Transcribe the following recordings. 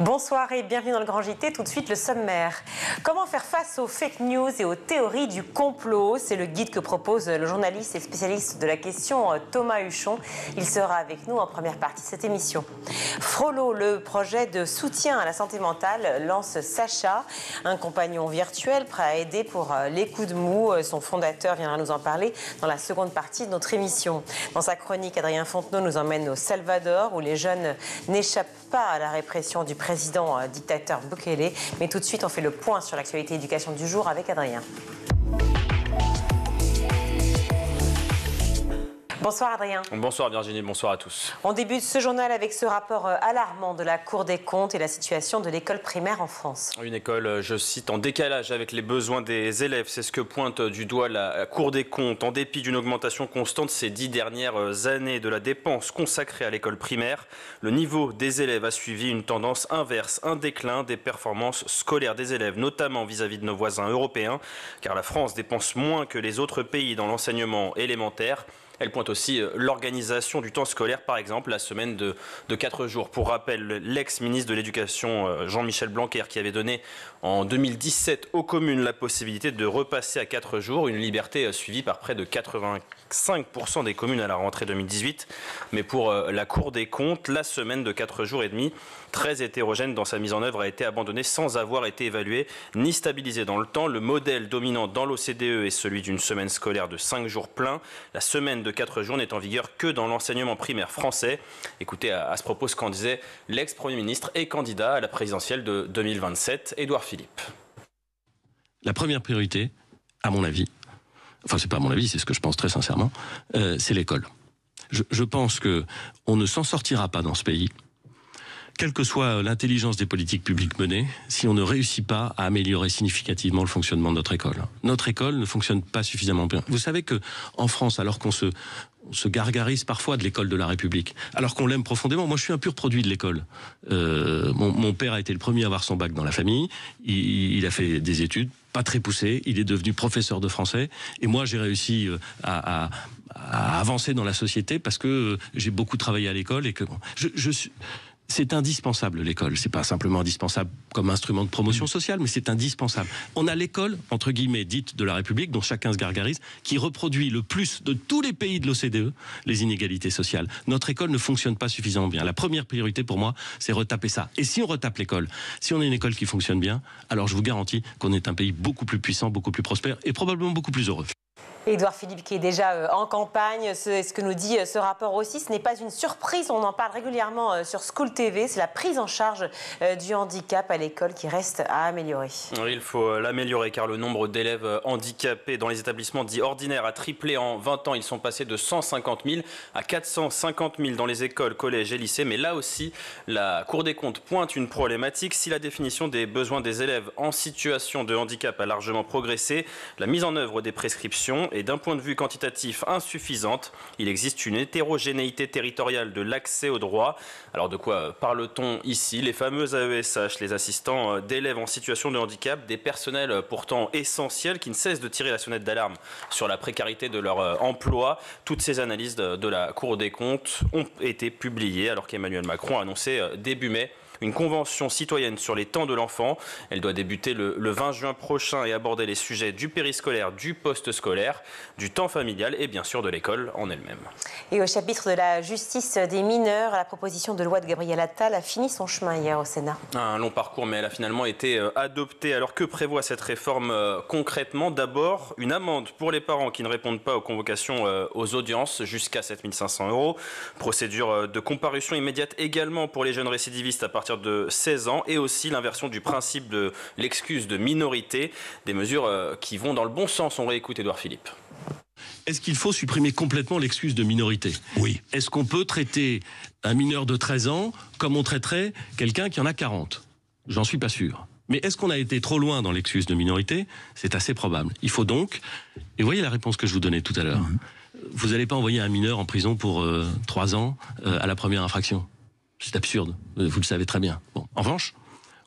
Bonsoir et bienvenue dans le Grand JT. Tout de suite, le sommaire. Comment faire face aux fake news et aux théories du complot? C'est le guide que propose le journaliste et spécialiste de la question Thomas Huchon. Il sera avec nous en première partie de cette émission. Frollo, le projet de soutien à la santé mentale, lance Sacha, un compagnon virtuel prêt à aider pour les coups de mou. Son fondateur viendra nous en parler dans la seconde partie de notre émission. Dans sa chronique, Adrien Fontenot nous emmène au Salvador où les jeunes n'échappent pas à la répression du président dictateur Bukele. Mais tout de suite, on fait le point sur l'actualité éducation du jour avec Adrien. Bonsoir Adrien. Bonsoir Virginie, bonsoir à tous. On débute ce journal avec ce rapport alarmant de la Cour des comptes et la situation de l'école primaire en France. Une école, je cite, en décalage avec les besoins des élèves. C'est ce que pointe du doigt la Cour des comptes. En dépit d'une augmentation constante ces 10 dernières années de la dépense consacrée à l'école primaire, le niveau des élèves a suivi une tendance inverse, un déclin des performances scolaires des élèves, notamment vis-à-vis de nos voisins européens, car la France dépense moins que les autres pays dans l'enseignement élémentaire. Elle pointe aussi l'organisation du temps scolaire, par exemple, la semaine de 4 jours. Pour rappel, l'ex-ministre de l'Éducation, Jean-Michel Blanquer, qui avait donné en 2017 aux communes la possibilité de repasser à 4 jours, une liberté suivie par près de 85% des communes à la rentrée 2018. Mais pour la Cour des comptes, la semaine de 4 jours et demi, très hétérogène dans sa mise en œuvre, a été abandonnée sans avoir été évaluée ni stabilisée dans le temps. Le modèle dominant dans l'OCDE est celui d'une semaine scolaire de 5 jours pleins. La semaine de 4 jours n'est en vigueur que dans l'enseignement primaire français. Écoutez à ce propos ce qu'en disait l'ex-premier ministre et candidat à la présidentielle de 2027, Édouard Philippe. La première priorité, à mon avis, enfin c'est pas à mon avis, c'est ce que je pense très sincèrement, c'est l'école. Je pense qu'on ne s'en sortira pas dans ce pays, quelle que soit l'intelligence des politiques publiques menées, si on ne réussit pas à améliorer significativement le fonctionnement de notre école. Notre école ne fonctionne pas suffisamment bien. Vous savez qu'en France, alors qu'on se gargarise parfois de l'école de la République, alors qu'on l'aime profondément. Moi, je suis un pur produit de l'école. Mon père a été le premier à avoir son bac dans la famille. Il a fait des études pas très poussées. Il est devenu professeur de français. Et moi, j'ai réussi à avancer dans la société parce que j'ai beaucoup travaillé à l'école et que c'est indispensable l'école, c'est pas simplement indispensable comme instrument de promotion sociale, mais c'est indispensable. On a l'école, entre guillemets, dite de la République, dont chacun se gargarise, qui reproduit le plus de tous les pays de l'OCDE les inégalités sociales. Notre école ne fonctionne pas suffisamment bien. La première priorité pour moi, c'est retaper ça. Et si on retape l'école, si on a une école qui fonctionne bien, alors je vous garantis qu'on est un pays beaucoup plus puissant, beaucoup plus prospère et probablement beaucoup plus heureux. Édouard Philippe qui est déjà en campagne, ce que nous dit ce rapport aussi, ce n'est pas une surprise, on en parle régulièrement sur School TV, c'est la prise en charge du handicap à l'école qui reste à améliorer. Oui, il faut l'améliorer car le nombre d'élèves handicapés dans les établissements dits ordinaires a triplé en 20 ans. Ils sont passés de 150 000 à 450 000 dans les écoles, collèges et lycées. Mais là aussi, la Cour des comptes pointe une problématique. Si la définition des besoins des élèves en situation de handicap a largement progressé, la mise en œuvre des prescriptions est d'un point de vue quantitatif insuffisante. Il existe une hétérogénéité territoriale de l'accès aux droits. Alors de quoi parle-t-on ici? Les fameux AESH, les assistants d'élèves en situation de handicap, des personnels pourtant essentiels qui ne cessent de tirer la sonnette d'alarme sur la précarité de leur emploi. Toutes ces analyses de la Cour des comptes ont été publiées alors qu'Emmanuel Macron a annoncé début mai une convention citoyenne sur les temps de l'enfant. Elle doit débuter le 20 juin prochain et aborder les sujets du périscolaire, du post-scolaire, du temps familial et bien sûr de l'école en elle-même. Et au chapitre de la justice des mineurs, la proposition de loi de Gabriel Attal a fini son chemin hier au Sénat. Un long parcours, mais elle a finalement été adoptée. Alors que prévoit cette réforme concrètement? D'abord, une amende pour les parents qui ne répondent pas aux convocations aux audiences, jusqu'à 7 500 €. Procédure de comparution immédiate également pour les jeunes récidivistes à partir de 16 ans et aussi l'inversion du principe de l'excuse de minorité, des mesures qui vont dans le bon sens. On réécoute Édouard Philippe. Est-ce qu'il faut supprimer complètement l'excuse de minorité? Oui. Est-ce qu'on peut traiter un mineur de 13 ans comme on traiterait quelqu'un qui en a 40? J'en suis pas sûr. Mais est-ce qu'on a été trop loin dans l'excuse de minorité? C'est assez probable. Il faut donc, et vous voyez la réponse que je vous donnais tout à l'heure, vous n'allez pas envoyer un mineur en prison pour 3 ans à la première infraction. C'est absurde, vous le savez très bien. Bon. En revanche,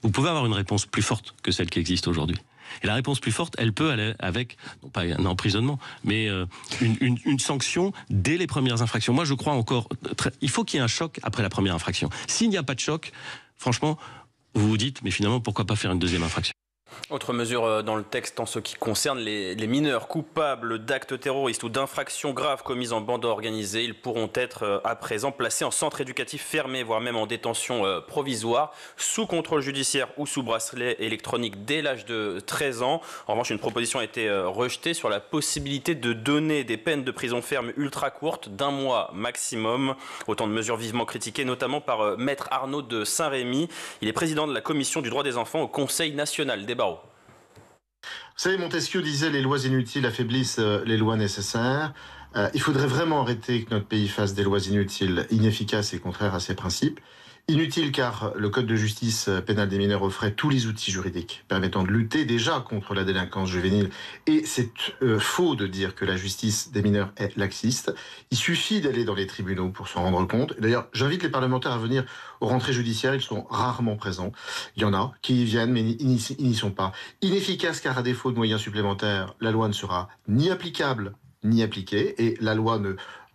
vous pouvez avoir une réponse plus forte que celle qui existe aujourd'hui. Et la réponse plus forte, elle peut aller avec, non pas un emprisonnement, mais une sanction dès les premières infractions. Moi, je crois encore, il faut qu'il y ait un choc après la première infraction. S'il n'y a pas de choc, franchement, vous vous dites, mais finalement, pourquoi pas faire une deuxième infraction ? Autre mesure dans le texte en ce qui concerne les mineurs coupables d'actes terroristes ou d'infractions graves commises en bande organisée. Ils pourront être à présent placés en centre éducatif fermé, voire même en détention provisoire, sous contrôle judiciaire ou sous bracelet électronique dès l'âge de 13 ans. En revanche, une proposition a été rejetée sur la possibilité de donner des peines de prison ferme ultra courtes, d'1 mois maximum. Autant de mesures vivement critiquées, notamment par Maître Arnaud de Saint-Rémy. Il est président de la commission du droit des enfants au Conseil national des barreaux. Vous savez, Montesquieu disait « Les lois inutiles affaiblissent les lois nécessaires ». Il faudrait vraiment arrêter que notre pays fasse des lois inutiles, inefficaces et contraires à ses principes. Inutiles car le Code de justice pénale des mineurs offrait tous les outils juridiques permettant de lutter déjà contre la délinquance juvénile. Et c'est faux de dire que la justice des mineurs est laxiste. Il suffit d'aller dans les tribunaux pour s'en rendre compte. D'ailleurs, j'invite les parlementaires à venir aux rentrées judiciaires. Ils sont rarement présents. Il y en a qui y viennent mais ils n'y sont pas. Inefficace car à défaut de moyens supplémentaires, la loi ne sera ni applicable ni appliquée. Et la loi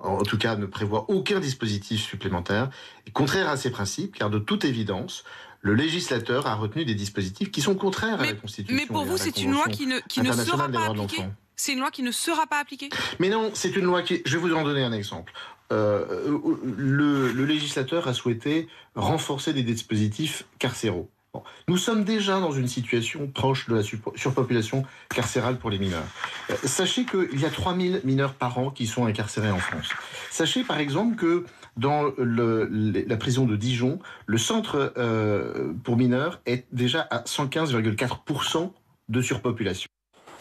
en tout cas, ne prévoit aucun dispositif supplémentaire, et contraire à ces principes, car de toute évidence, le législateur a retenu des dispositifs qui sont contraires à la Constitution. Mais pour vous, c'est une loi qui ne sera pas appliquée ? C'est une loi qui ne sera pas appliquée ? Mais non, c'est une loi qui... Je vais vous en donner un exemple. Le législateur a souhaité renforcer des dispositifs carcéraux. Bon. Nous sommes déjà dans une situation proche de la surpopulation carcérale pour les mineurs. Sachez qu'il y a 3000 mineurs par an qui sont incarcérés en France. Sachez par exemple que dans la prison de Dijon, le centre pour mineurs est déjà à 115,4% de surpopulation.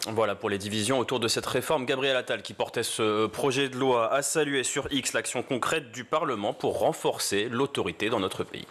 Voilà pour les divisions autour de cette réforme. Gabriel Attal, qui portait ce projet de loi, a salué sur X l'action concrète du Parlement pour renforcer l'autorité dans notre pays.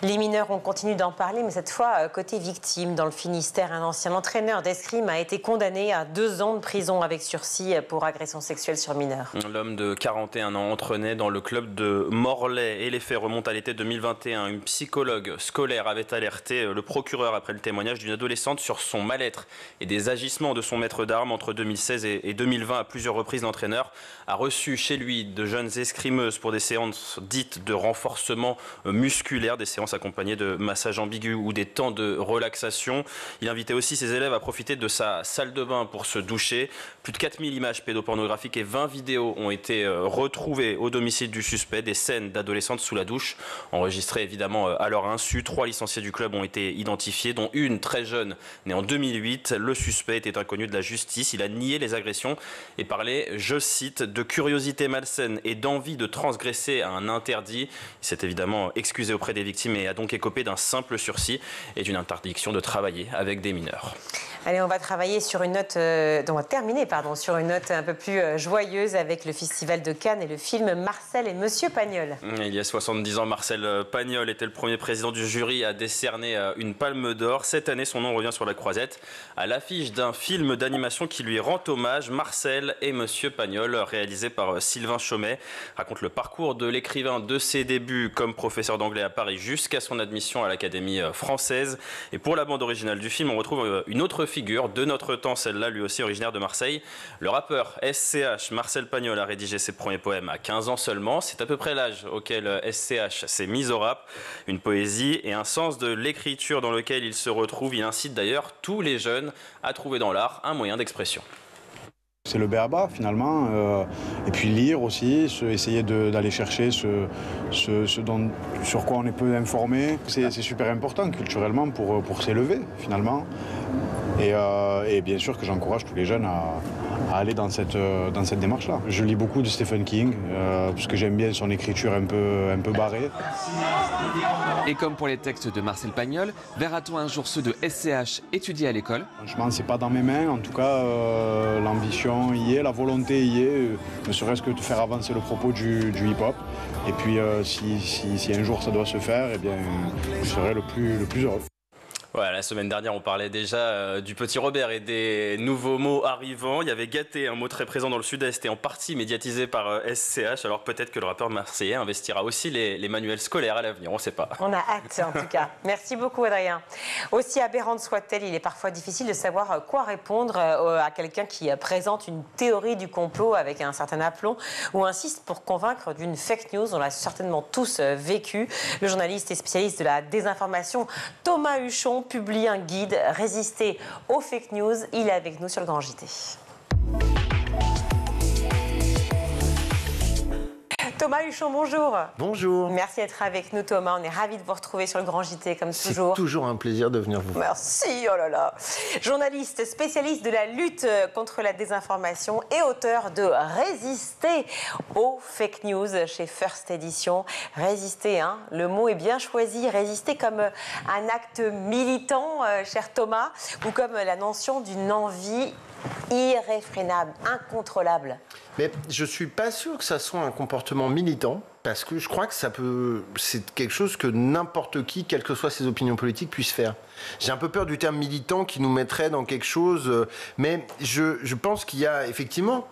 Les mineurs, on continue d'en parler, mais cette fois, côté victime, dans le Finistère, un ancien entraîneur d'escrime a été condamné à 2 ans de prison avec sursis pour agression sexuelle sur mineurs. L'homme de 41 ans entraînait dans le club de Morlaix et les faits remontent à l'été 2021. Une psychologue scolaire avait alerté le procureur après le témoignage d'une adolescente sur son mal-être et des agissements de son maître d'armes entre 2016 et 2020. À plusieurs reprises, l'entraîneur a reçu chez lui de jeunes escrimeuses pour des séances dites de renforcement musculaire, des séances accompagnées de massages ambigus ou des temps de relaxation. Il invitait aussi ses élèves à profiter de sa salle de bain pour se doucher. Plus de 4000 images pédopornographiques et 20 vidéos ont été retrouvées au domicile du suspect. Des scènes d'adolescentes sous la douche, enregistrées évidemment à leur insu. 3 licenciés du club ont été identifiés, dont une très jeune, née en 2008. Le suspect était inconnu de la justice. Il a nié les agressions et parlait, je cite, de curiosité malsaine et d'envie de transgresser un interdit. Il s'est évidemment excusé auprès des victimes et a donc écopé d'un simple sursis et d'une interdiction de travailler avec des mineurs. Allez, on va travailler sur une note, on va terminer sur une note un peu plus joyeuse avec le Festival de Cannes et le film Marcel et Monsieur Pagnol. Il y a 70 ans, Marcel Pagnol était le premier président du jury à décerner une palme d'or. Cette année, son nom revient sur la croisette à l'affiche d'un film d'animation qui lui rend hommage. Marcel et Monsieur Pagnol, réalisé par Sylvain Chomet, raconte le parcours de l'écrivain de ses débuts comme professeur d'anglais à Paris jusqu'à son admission à l'Académie française. Et pour la bande originale du film, on retrouve une autre figure de notre temps, celle-là lui aussi originaire de Marseille. Le rappeur SCH, Marcel Pagnol, a rédigé ses premiers poèmes à 15 ans seulement. C'est à peu près l'âge auquel SCH s'est mis au rap. Une poésie et un sens de l'écriture dans lequel il se retrouve. Il incite d'ailleurs tous les jeunes à trouver dans l'art un moyen d'expression. C'est le b.a.-ba finalement, et puis lire aussi, essayer d'aller chercher sur quoi on est peu informé. C'est super important culturellement pour s'élever finalement. Et bien sûr que j'encourage tous les jeunes à aller dans cette démarche-là. Je lis beaucoup de Stephen King, parce que j'aime bien son écriture un peu barrée. Et comme pour les textes de Marcel Pagnol, verra-t-on un jour ceux de SCH étudiés à l'école? Franchement, c'est pas dans mes mains. En tout cas, l'ambition y est, la volonté y est, ne serait-ce que de faire avancer le propos du hip-hop. Et puis, si un jour ça doit se faire, eh bien, je serai le plus heureux. Ouais, la semaine dernière, on parlait déjà du petit Robert et des nouveaux mots arrivants. Il y avait gâté, un mot très présent dans le Sud-Est et en partie médiatisé par SCH. Alors peut-être que le rappeur marseillais investira aussi les manuels scolaires à l'avenir, on ne sait pas. On a hâte en tout cas. Merci beaucoup Adrien. Aussi aberrante soit-elle, il est parfois difficile de savoir quoi répondre à quelqu'un qui présente une théorie du complot avec un certain aplomb ou insiste pour convaincre d'une fake news. On l'a certainement tous vécu. Le journaliste et spécialiste de la désinformation Thomas Huchon publie un guide « Résister aux fake news ». Il est avec nous sur le Grand JT. Thomas Huchon, bonjour. Bonjour. Merci d'être avec nous, Thomas. On est ravis de vous retrouver sur le Grand JT, comme toujours. C'est toujours un plaisir de venir vous voir. Merci, oh là là. Journaliste, spécialiste de la lutte contre la désinformation et auteur de Résister aux fake news chez First Edition. Résister, hein, le mot est bien choisi. Résister comme un acte militant, cher Thomas, ou comme la notion d'une envie irréfrénable, incontrôlable. Mais je ne suis pas sûr que ça soit un comportement militant, parce que je crois que c'est quelque chose que n'importe qui, quelles que soient ses opinions politiques, puisse faire. J'ai un peu peur du terme militant qui nous mettrait dans quelque chose, mais je pense qu'il y a effectivement,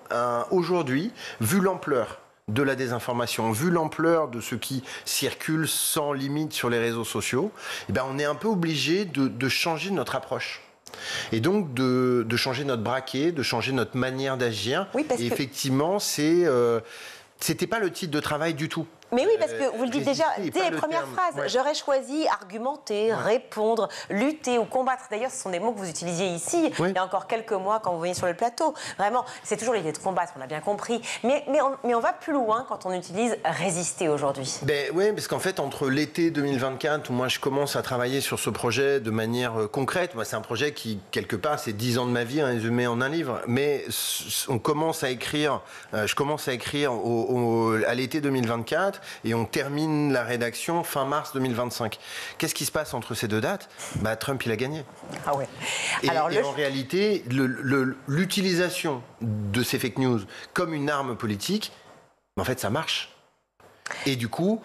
aujourd'hui, vu l'ampleur de la désinformation, vu l'ampleur de ce qui circule sans limite sur les réseaux sociaux, eh ben on est un peu obligé de changer notre approche. Et donc de changer notre braquet, de changer notre manière d'agir. Oui, et effectivement, c'était pas le titre de travail du tout. Mais oui, parce que vous le dites déjà dès les premières phrases. Ouais. J'aurais choisi argumenter, répondre, lutter ou combattre. D'ailleurs, ce sont des mots que vous utilisiez ici, il y a encore quelques mois quand vous veniez sur le plateau. Vraiment, c'est toujours l'idée de combattre, on a bien compris. Mais on va plus loin quand on utilise résister aujourd'hui. Oui, parce qu'en fait, entre l'été 2024, où moi je commence à travailler sur ce projet de manière concrète, moi c'est un projet qui, quelque part, c'est 10 ans de ma vie résumé en un livre. Mais on commence à écrire, je commence à écrire à l'été 2024. Et on termine la rédaction fin mars 2025. Qu'est-ce qui se passe entre ces deux dates ? Trump, il a gagné. Ah ouais. Et en réalité, l'utilisation de ces fake news comme une arme politique, en fait, ça marche. Et du coup,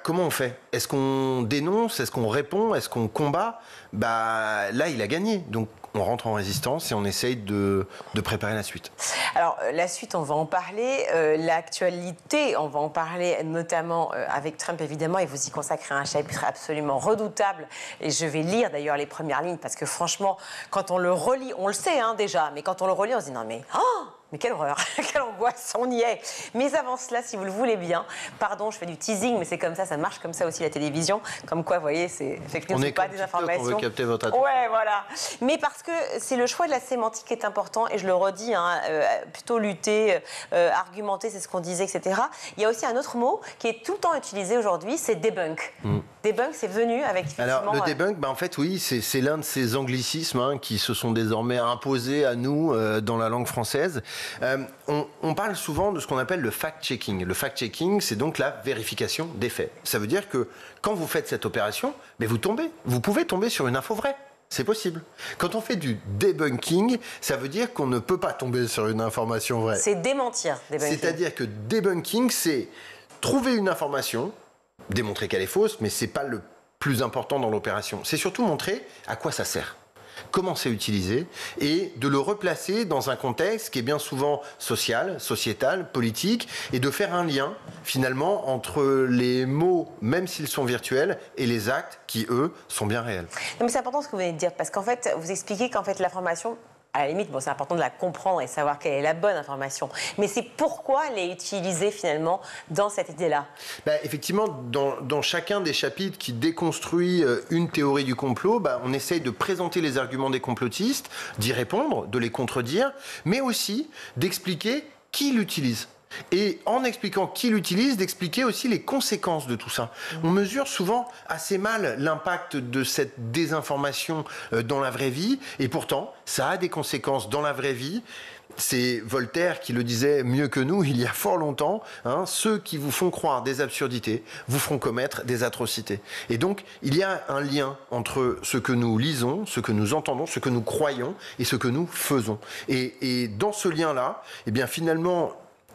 comment on fait ? Est-ce qu'on dénonce ? Est-ce qu'on répond ? Est-ce qu'on combat ? Là, il a gagné. Donc, on rentre en résistance et on essaye de préparer la suite. Alors, la suite, on va en parler. L'actualité, on va en parler notamment avec Trump, évidemment, et vous y consacrez un chapitre absolument redoutable. Et je vais lire d'ailleurs les premières lignes, parce que franchement, quand on le relit, on le sait déjà, mais quand on le relit, on se dit non mais... Mais quelle horreur, quelle angoisse, on y est. Mais avant cela, si vous le voulez bien, pardon, je fais du teasing, mais c'est comme ça marche comme ça aussi la télévision. Comme quoi, vous voyez, c'est effectivement pas des informations. On veut capter votre attention. Ouais, voilà. Mais parce que c'est le choix de la sémantique qui est important, et je le redis, plutôt lutter, argumenter, c'est ce qu'on disait, etc. Il y a aussi un autre mot qui est tout le temps utilisé aujourd'hui, c'est debunk. Debunk, c'est venu avec effectivement... Alors, le debunk, en fait, oui, c'est l'un de ces anglicismes qui se sont désormais imposés à nous dans la langue française. On parle souvent de ce qu'on appelle le fact-checking. Le fact-checking, c'est donc la vérification des faits. Ça veut dire que quand vous faites cette opération, vous pouvez tomber sur une info vraie. C'est possible. Quand on fait du debunking, ça veut dire qu'on ne peut pas tomber sur une information vraie. C'est démentir, debunking. C'est-à-dire que debunking, c'est trouver une information, démontrer qu'elle est fausse, mais c'est pas le plus important dans l'opération. C'est surtout montrer à quoi ça sert, comment c'est utilisé, et de le replacer dans un contexte qui est bien souvent social, sociétal, politique, et de faire un lien, finalement, entre les mots, même s'ils sont virtuels, et les actes qui, eux, sont bien réels. Non, mais c'est important ce que vous venez de dire, parce qu'en fait, vous expliquez qu'en fait, l'information... À la limite, c'est important de la comprendre et savoir quelle est la bonne information. Mais c'est pourquoi elle est utilisée finalement dans cette idée-là. Effectivement, dans chacun des chapitres qui déconstruit une théorie du complot, on essaye de présenter les arguments des complotistes, d'y répondre, de les contredire, mais aussi d'expliquer qui l'utilise. Et en expliquant qui l'utilise, d'expliquer aussi les conséquences de tout ça. On mesure souvent assez mal l'impact de cette désinformation dans la vraie vie, et pourtant, ça a des conséquences dans la vraie vie. C'est Voltaire qui le disait mieux que nous il y a fort longtemps, ceux qui vous font croire des absurdités vous feront commettre des atrocités. Et donc, il y a un lien entre ce que nous lisons, ce que nous entendons, ce que nous croyons et ce que nous faisons. Et dans ce lien-là, finalement...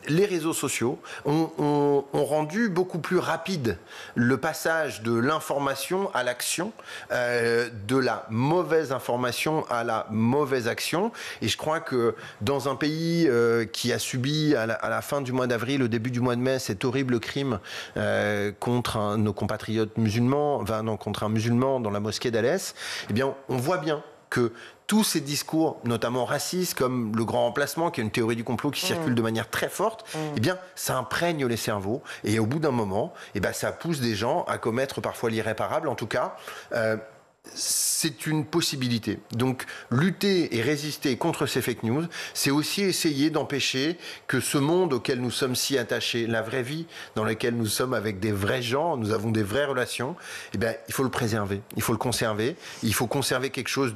les réseaux sociaux ont rendu beaucoup plus rapide le passage de l'information à l'action, de la mauvaise information à la mauvaise action. Et je crois que dans un pays qui a subi à la fin du mois d'avril, au début du mois de mai, cet horrible crime contre nos compatriotes musulmans, contre un musulman dans la mosquée d'Alès, eh bien, on voit bien que tous ces discours, notamment racistes, comme le grand remplacement, qui est une théorie du complot qui circule de manière très forte, eh bien, ça imprègne les cerveaux. Et au bout d'un moment, eh bien, ça pousse des gens à commettre parfois l'irréparable. En tout cas, c'est une possibilité. Donc, lutter et résister contre ces fake news, c'est aussi essayer d'empêcher que ce monde auquel nous sommes si attachés, la vraie vie dans laquelle nous sommes avec des vrais gens, nous avons des vraies relations, eh bien, il faut le préserver, il faut le conserver, il faut conserver quelque chose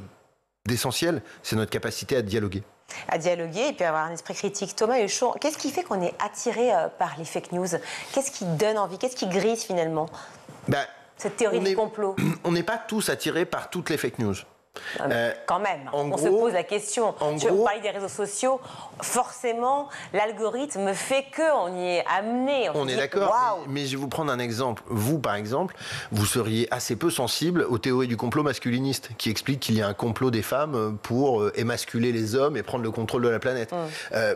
d'essentiel, c'est notre capacité à dialoguer. À dialoguer et puis avoir un esprit critique. Thomas Huchon, qu'est-ce qui fait qu'on est attiré par les fake news? Qu'est-ce qui donne envie? Qu'est-ce qui grise finalement cette théorie du complot? On n'est pas tous attirés par toutes les fake news. Quand même, on se pose la question. Vous parlez des réseaux sociaux, forcément, l'algorithme fait qu'on y est amené. On est d'accord, mais je vais vous prendre un exemple. Vous, par exemple, vous seriez assez peu sensible aux théories du complot masculiniste, qui expliquent qu'il y a un complot des femmes pour émasculer les hommes et prendre le contrôle de la planète.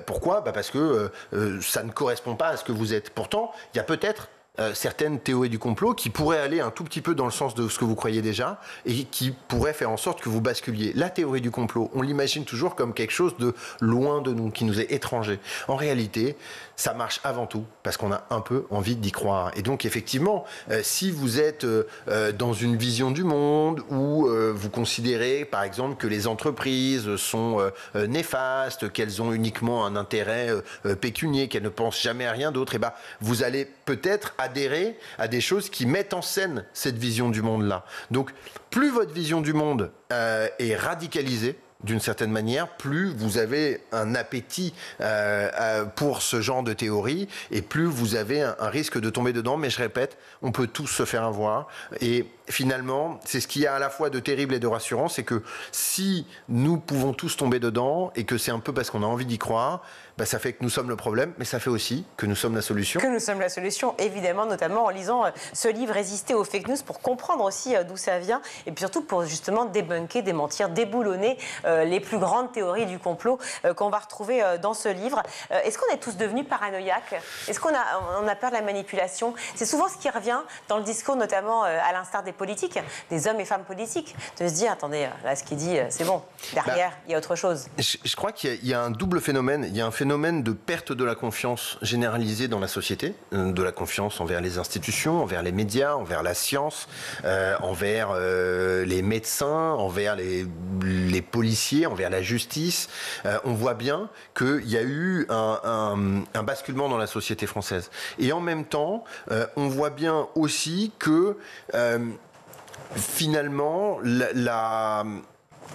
Pourquoi? Parce que ça ne correspond pas à ce que vous êtes. Pourtant, il y a peut-être certaines théories du complot qui pourraient aller un tout petit peu dans le sens de ce que vous croyez déjà et qui pourraient faire en sorte que vous basculiez. La théorie du complot, on l'imagine toujours comme quelque chose de loin de nous, qui nous est étranger. En réalité, ça marche avant tout parce qu'on a un peu envie d'y croire. Et donc, effectivement, si vous êtes dans une vision du monde où vous considérez, par exemple, que les entreprises sont néfastes, qu'elles ont uniquement un intérêt pécunier, qu'elles ne pensent jamais à rien d'autre, et ben, vous allez peut-être adhérer à des choses qui mettent en scène cette vision du monde-là. Donc, plus votre vision du monde est radicalisée, d'une certaine manière, plus vous avez un appétit pour ce genre de théorie et plus vous avez un risque de tomber dedans. Mais je répète, on peut tous se faire avoir. Et finalement, c'est ce qu'il y a à la fois de terrible et de rassurant, c'est que si nous pouvons tous tomber dedans et que c'est un peu parce qu'on a envie d'y croire, bah ça fait que nous sommes le problème, mais ça fait aussi que nous sommes la solution. Que nous sommes la solution, évidemment, notamment en lisant ce livre « Résister aux fake news » pour comprendre aussi d'où ça vient et puis surtout pour justement débunker, démentir, déboulonner les plus grandes théories du complot qu'on va retrouver dans ce livre. Est-ce qu'on est tous devenus paranoïaques? Est-ce qu'on a peur de la manipulation? C'est souvent ce qui revient dans le discours, notamment à l'instar des politiques, des hommes et femmes politiques, de se dire, attendez, là, ce qu'il dit, c'est bon. Derrière, il y a autre chose. Je crois qu'il y a un double phénomène. Il y a un phénomène de perte de la confiance généralisée dans la société, de la confiance envers les institutions, envers les médias, envers la science, envers les médecins, envers les policiers, envers la justice. On voit bien qu'il y a eu un basculement dans la société française. Et en même temps, on voit bien aussi que finalement, il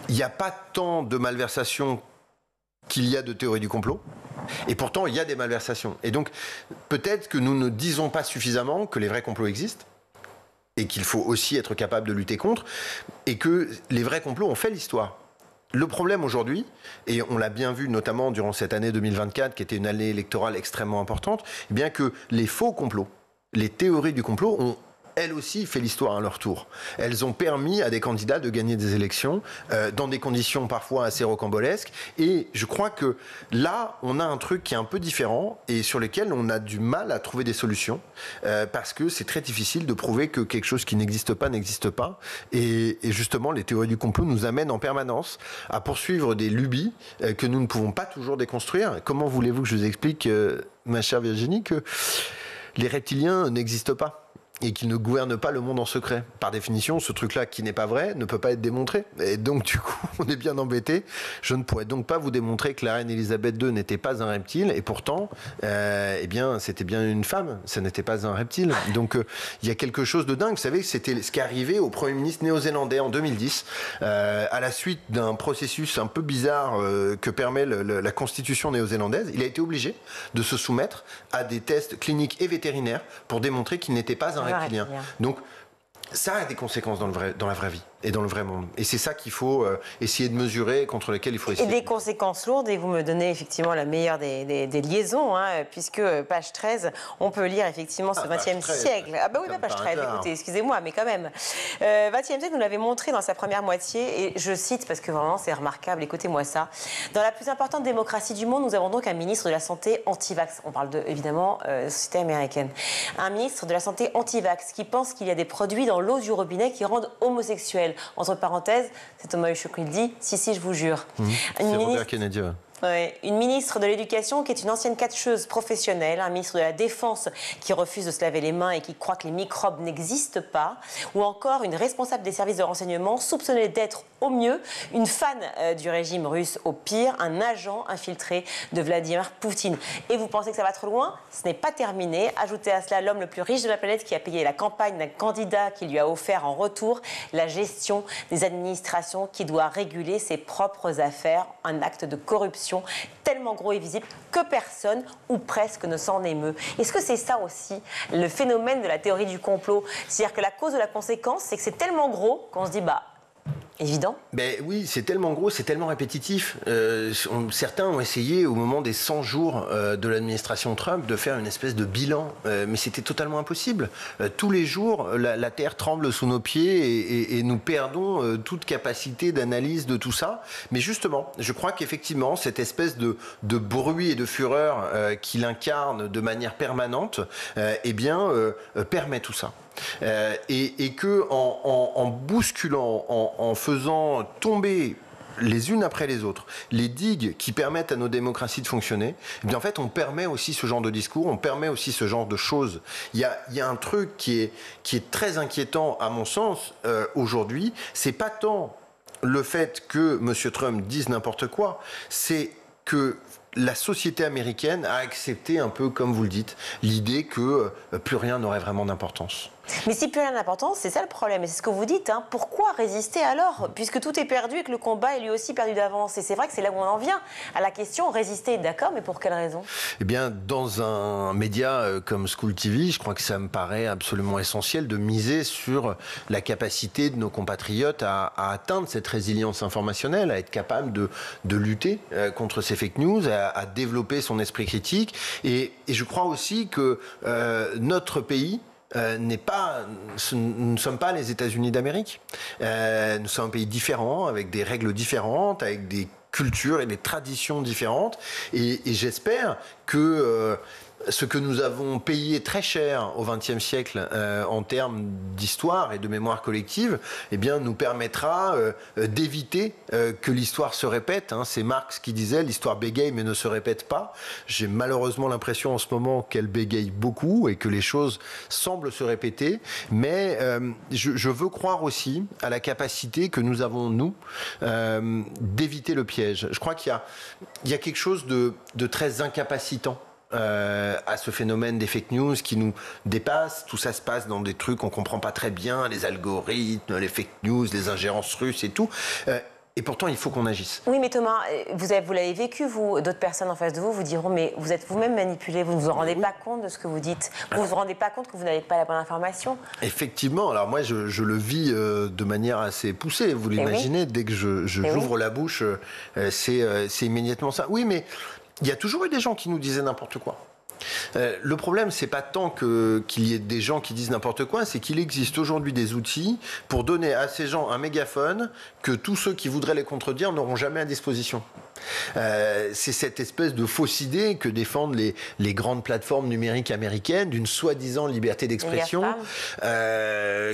n'y a pas tant de malversations qu'il y a de théories du complot. Et pourtant, il y a des malversations. Et donc, peut-être que nous ne disons pas suffisamment que les vrais complots existent et qu'il faut aussi être capable de lutter contre et que les vrais complots ont fait l'histoire. Le problème aujourd'hui, et on l'a bien vu notamment durant cette année 2024, qui était une année électorale extrêmement importante, eh bien que les faux complots, les théories du complot ont elles aussi fait l'histoire à leur tour. Elles ont permis à des candidats de gagner des élections dans des conditions parfois assez rocambolesques. Et je crois que là, on a un truc qui est un peu différent et sur lequel on a du mal à trouver des solutions parce que c'est très difficile de prouver que quelque chose qui n'existe pas n'existe pas. Et justement, les théories du complot nous amènent en permanence à poursuivre des lubies que nous ne pouvons pas toujours déconstruire. Comment voulez-vous que je vous explique, ma chère Virginie, que les reptiliens n'existent pas ? Et qu'ils ne gouvernent pas le monde en secret. Par définition, ce truc-là qui n'est pas vrai ne peut pas être démontré. Et donc, du coup, on est bien embêté. Je ne pourrais donc pas vous démontrer que la reine Elisabeth II n'était pas un reptile. Et pourtant, eh bien, c'était bien une femme. Ça n'était pas un reptile. Donc, il y a quelque chose de dingue. Vous savez, c'était ce qui est arrivé au Premier ministre néo-zélandais en 2010, à la suite d'un processus un peu bizarre que permet la constitution néo-zélandaise. Il a été obligé de se soumettre à des tests cliniques et vétérinaires pour démontrer qu'il n'était pas un reptilien. Donc, ça a des conséquences dans la vraie vie. et dans le vrai monde. Et c'est ça qu'il faut essayer de mesurer, contre lequel il faut essayer. Et des conséquences lourdes, et vous me donnez effectivement la meilleure des liaisons, puisque page 13, on peut lire effectivement ce 20e siècle. Ah bah oui, page 13, écoutez, excusez-moi, mais quand même. 20e siècle, nous l'avez montré dans sa première moitié, et je cite, parce que vraiment c'est remarquable, écoutez-moi ça. Dans la plus importante démocratie du monde, nous avons donc un ministre de la Santé anti-vax. On parle évidemment de société américaine. Un ministre de la Santé anti-vax qui pense qu'il y a des produits dans l'eau du robinet qui rendent homosexuels. Entre parenthèses, c'est Thomas Huchon qui le dit. Si, je vous jure. C'est Robert Kennedy. Ouais. Une ministre de l'Éducation qui est une ancienne catcheuse professionnelle, un ministre de la Défense qui refuse de se laver les mains et qui croit que les microbes n'existent pas, ou encore une responsable des services de renseignement soupçonnée d'être au mieux une fan du régime russe au pire, un agent infiltré de Vladimir Poutine. Et vous pensez que ça va trop loin? Ce n'est pas terminé. Ajoutez à cela l'homme le plus riche de la planète qui a payé la campagne d'un candidat qui lui a offert en retour la gestion des administrations qui doit réguler ses propres affaires, un acte de corruption tellement gros et visible que personne, ou presque, ne s'en émeut. Est-ce que c'est ça aussi, le phénomène de la théorie du complot? C'est-à-dire que la cause de la conséquence, c'est que c'est tellement gros qu'on se dit, évident. Ben oui, c'est tellement gros, c'est tellement répétitif. Certains ont essayé, au moment des 100 jours de l'administration Trump, de faire une espèce de bilan. Mais c'était totalement impossible. Tous les jours, la Terre tremble sous nos pieds et nous perdons toute capacité d'analyse de tout ça. Mais justement, je crois qu'effectivement, cette espèce de bruit et de fureur qu'il incarne de manière permanente, permet tout ça. Et que en bousculant, en faisant tomber les unes après les autres, les digues qui permettent à nos démocraties de fonctionner, eh bien en fait on permet aussi ce genre de discours, on permet aussi ce genre de choses. Il y a un truc qui est très inquiétant à mon sens aujourd'hui, c'est pas tant le fait que M. Trump dise n'importe quoi, c'est que la société américaine a accepté un peu, comme vous le dites, l'idée que plus rien n'aurait vraiment d'importance. Mais si plus rien d'importance, c'est ça le problème. Et c'est ce que vous dites. Pourquoi résister alors? Puisque tout est perdu et que le combat est lui aussi perdu d'avance. Et c'est vrai que c'est là où on en vient à la question résister, d'accord, mais pour quelle raison? Eh bien, dans un média comme School TV, je crois que ça me paraît absolument essentiel de miser sur la capacité de nos compatriotes à atteindre cette résilience informationnelle, à être capable de lutter contre ces fake news, à développer son esprit critique. Et je crois aussi que notre pays nous ne sommes pas les États-Unis d'Amérique. Nous sommes un pays différent, avec des règles différentes, avec des cultures et des traditions différentes. Et j'espère que ce que nous avons payé très cher au XXe siècle en termes d'histoire et de mémoire collective, eh bien, nous permettra d'éviter que l'histoire se répète. C'est Marx qui disait « l'histoire bégaye mais ne se répète pas ». J'ai malheureusement l'impression en ce moment qu'elle bégaye beaucoup et que les choses semblent se répéter. Mais je veux croire aussi à la capacité que nous avons, nous, d'éviter le piège. Je crois qu'il y a quelque chose de très incapacitant à ce phénomène des fake news qui nous dépasse. Tout ça se passe dans des trucs qu'on comprend pas très bien, les algorithmes, les fake news, les ingérences russes et tout. Et pourtant, il faut qu'on agisse. Oui, mais Thomas, vous l'avez vécu, vous. D'autres personnes en face de vous vous diront, mais vous êtes vous-même manipulé, vous ne vous rendez pas compte de ce que vous dites. Vous ne vous rendez pas compte que vous n'avez pas la bonne information. Effectivement. Alors moi, je le vis de manière assez poussée. Vous l'imaginez, dès que j'ouvre la bouche, c'est immédiatement ça. Oui, mais il y a toujours eu des gens qui nous disaient n'importe quoi. Le problème, c'est pas tant qu'il y ait des gens qui disent n'importe quoi, c'est qu'il existe aujourd'hui des outils pour donner à ces gens un mégaphone que tous ceux qui voudraient les contredire n'auront jamais à disposition. C'est cette espèce de fausse idée que défendent les grandes plateformes numériques américaines d'une soi-disant liberté d'expression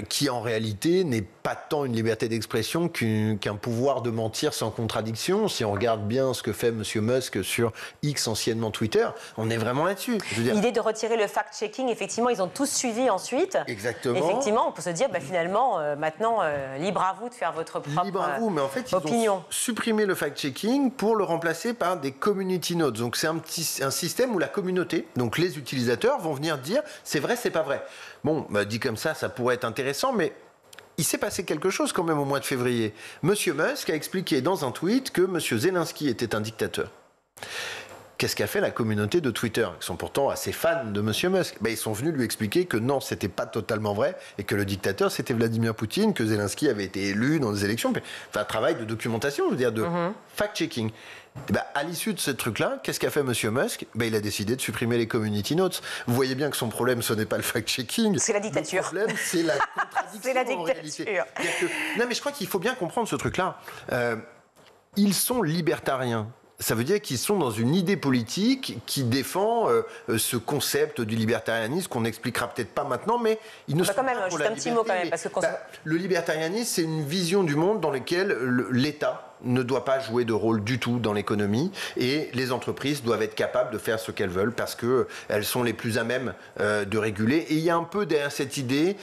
qui en réalité n'est pas tant une liberté d'expression qu'un pouvoir de mentir sans contradiction. Si on regarde bien ce que fait M. Musk sur X, anciennement Twitter, on est vraiment là-dessus. L'idée de retirer le fact-checking, effectivement, ils ont tous suivi ensuite. Exactement. Effectivement, on peut se dire, finalement, maintenant, libre à vous de faire votre propre libre à vous, mais en fait, ils ont supprimé le fact-checking pour le remplacer par des community notes. Donc c'est un système où la communauté, donc les utilisateurs, vont venir dire c'est vrai, c'est pas vrai. Bon, dit comme ça pourrait être intéressant, mais il s'est passé quelque chose quand même au mois de février. Monsieur Musk a expliqué dans un tweet que Monsieur Zelensky était un dictateur. qu'est-ce qu'a fait la communauté de Twitter, qui sont pourtant assez fans de M. Musk? Ils sont venus lui expliquer que non, c'était pas totalement vrai, et que le dictateur, c'était Vladimir Poutine, que Zelensky avait été élu dans des élections. Enfin, un travail de documentation, je veux dire, de fact-checking. À l'issue de ce truc-là, qu'est-ce qu'a fait M. Musk? Il a décidé de supprimer les community notes. Vous voyez bien que son problème, ce n'est pas le fact-checking. C'est la dictature. Le problème, c'est la contradiction. C'est la dictature. dictature. Non, mais je crois qu'il faut bien comprendre ce truc-là. Ils sont libertariens. Ça veut dire qu'ils sont dans une idée politique qui défend ce concept du libertarianisme qu'on n'expliquera peut-être pas maintenant, mais ils ne sont quand même, pas pour juste la un petit liberté, mot quand même, parce que le libertarianisme, c'est une vision du monde dans laquelle l'État ne doit pas jouer de rôle du tout dans l'économie et les entreprises doivent être capables de faire ce qu'elles veulent parce qu'elles sont les plus à même de réguler. Et il y a un peu derrière cette idée,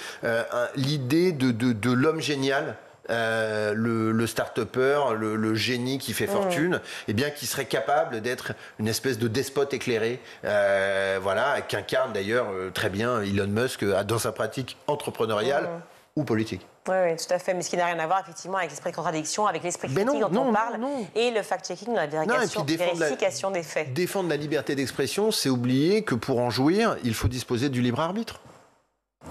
l'idée de l'homme génial. Le start-upper, le génie qui fait fortune, qui serait capable d'être une espèce de despote éclairé, qu'incarne d'ailleurs très bien Elon Musk dans sa pratique entrepreneuriale ou politique. Oui, tout à fait, mais ce qui n'a rien à voir effectivement avec l'esprit de contradiction, avec l'esprit critique dont on parle, et le fact-checking, la vérification des faits. Défendre la liberté d'expression, c'est oublier que pour en jouir, il faut disposer du libre arbitre.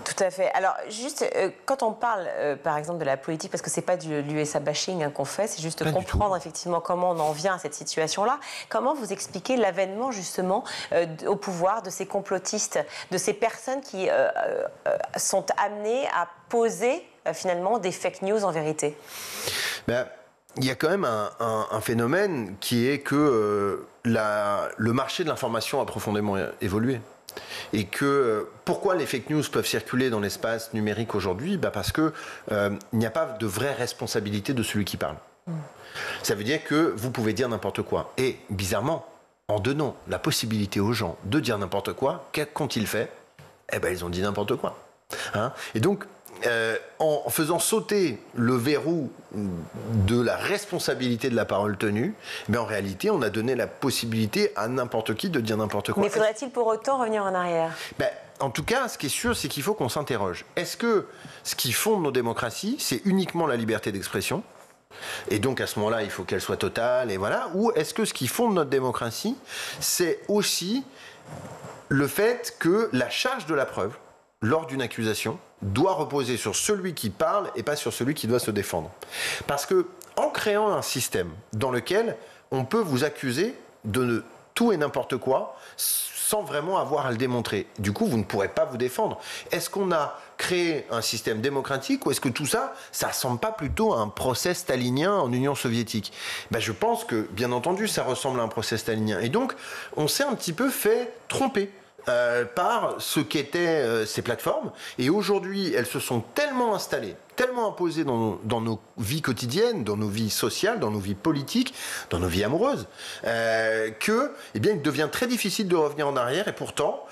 Tout à fait. Alors, juste, quand on parle, par exemple, de la politique, parce que c'est pas du USA bashing qu'on fait, c'est juste comprendre effectivement comment on en vient à cette situation-là. Comment vous expliquez l'avènement, justement, au pouvoir de ces complotistes, de ces personnes qui sont amenées à poser, finalement, des fake news en vérité? Il y a quand même un phénomène qui est que le marché de l'information a profondément évolué. Et que pourquoi les fake news peuvent circuler dans l'espace numérique aujourd'hui? Parce que il n'y a pas de vraie responsabilité de celui qui parle. Ça veut dire que vous pouvez dire n'importe quoi. Et bizarrement, en donnant la possibilité aux gens de dire n'importe quoi, qu'ont-ils fait? Ils ont dit n'importe quoi. Et donc, en faisant sauter le verrou de la responsabilité de la parole tenue, en réalité, on a donné la possibilité à n'importe qui de dire n'importe quoi. Mais faudrait-il pour autant revenir en arrière? En tout cas, ce qui est sûr, c'est qu'il faut qu'on s'interroge. Est-ce que ce qui fonde nos démocraties, c'est uniquement la liberté d'expression? Et donc, à ce moment-là, il faut qu'elle soit totale, et voilà. Ou est-ce que ce qui fonde notre démocratie, c'est aussi le fait que la charge de la preuve, lors d'une accusation, doit reposer sur celui qui parle et pas sur celui qui doit se défendre. Parce que, en créant un système dans lequel on peut vous accuser de tout et n'importe quoi, sans vraiment avoir à le démontrer. Du coup, vous ne pourrez pas vous défendre. Est-ce qu'on a créé un système démocratique ou est-ce que tout ça, ça ressemble pas plutôt à un procès stalinien en Union soviétique? Je pense que, bien entendu, ça ressemble à un procès stalinien. Et donc, on s'est un petit peu fait tromper par ce qu'étaient ces plateformes. Et aujourd'hui, elles se sont tellement installées, tellement imposées dans nos vies quotidiennes, dans nos vies sociales, dans nos vies politiques, dans nos vies amoureuses, il devient très difficile de revenir en arrière. Et pourtant,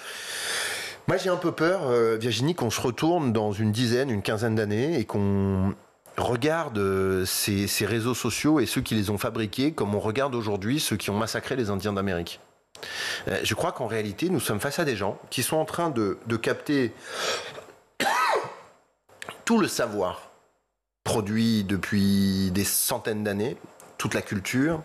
moi j'ai un peu peur, Virginie, qu'on se retourne dans une quinzaine d'années et qu'on regarde ces réseaux sociaux et ceux qui les ont fabriqués comme on regarde aujourd'hui ceux qui ont massacré les Indiens d'Amérique. Je crois qu'en réalité, nous sommes face à des gens qui sont en train de capter tout le savoir produit depuis des centaines d'années, toute la culture,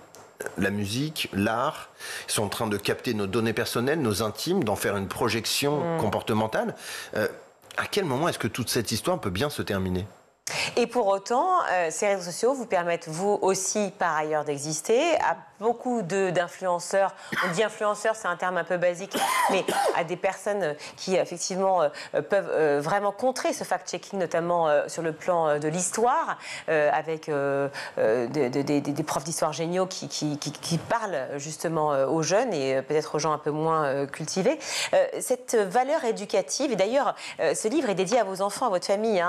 la musique, l'art. Ils sont en train de capter nos données personnelles, nos intimes, d'en faire une projection comportementale. À quel moment est-ce que toute cette histoire peut bien se terminer ? Et pour autant, ces réseaux sociaux vous permettent, vous aussi, par ailleurs, d'exister. À beaucoup d'influenceurs, on dit influenceurs, c'est un terme un peu basique, mais à des personnes qui, effectivement, peuvent vraiment contrer ce fact-checking, notamment sur le plan de l'histoire, avec des profs d'histoire géniaux qui parlent justement aux jeunes et peut-être aux gens un peu moins cultivés. Cette valeur éducative, et d'ailleurs, ce livre est dédié à vos enfants, à votre famille,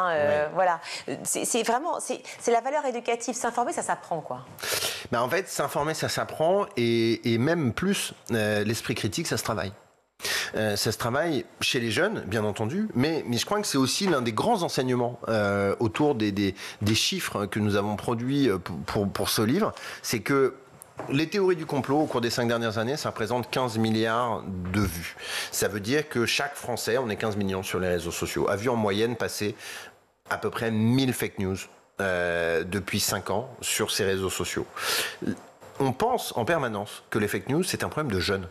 voilà. C'est vraiment, c'est la valeur éducative. S'informer, ça s'apprend, quoi. En fait, s'informer, ça s'apprend, et même plus, l'esprit critique, ça se travaille. Ça se travaille chez les jeunes, bien entendu, mais je crois que c'est aussi l'un des grands enseignements autour des chiffres que nous avons produits pour ce livre. C'est que les théories du complot, au cours des 5 dernières années, ça représente 15 milliards de vues. Ça veut dire que chaque Français, on est 15 millions sur les réseaux sociaux, a vu en moyenne passer à peu près 1000 fake news depuis 5 ans sur ces réseaux sociaux. on pense en permanence que les fake news, c'est un problème de jeunes.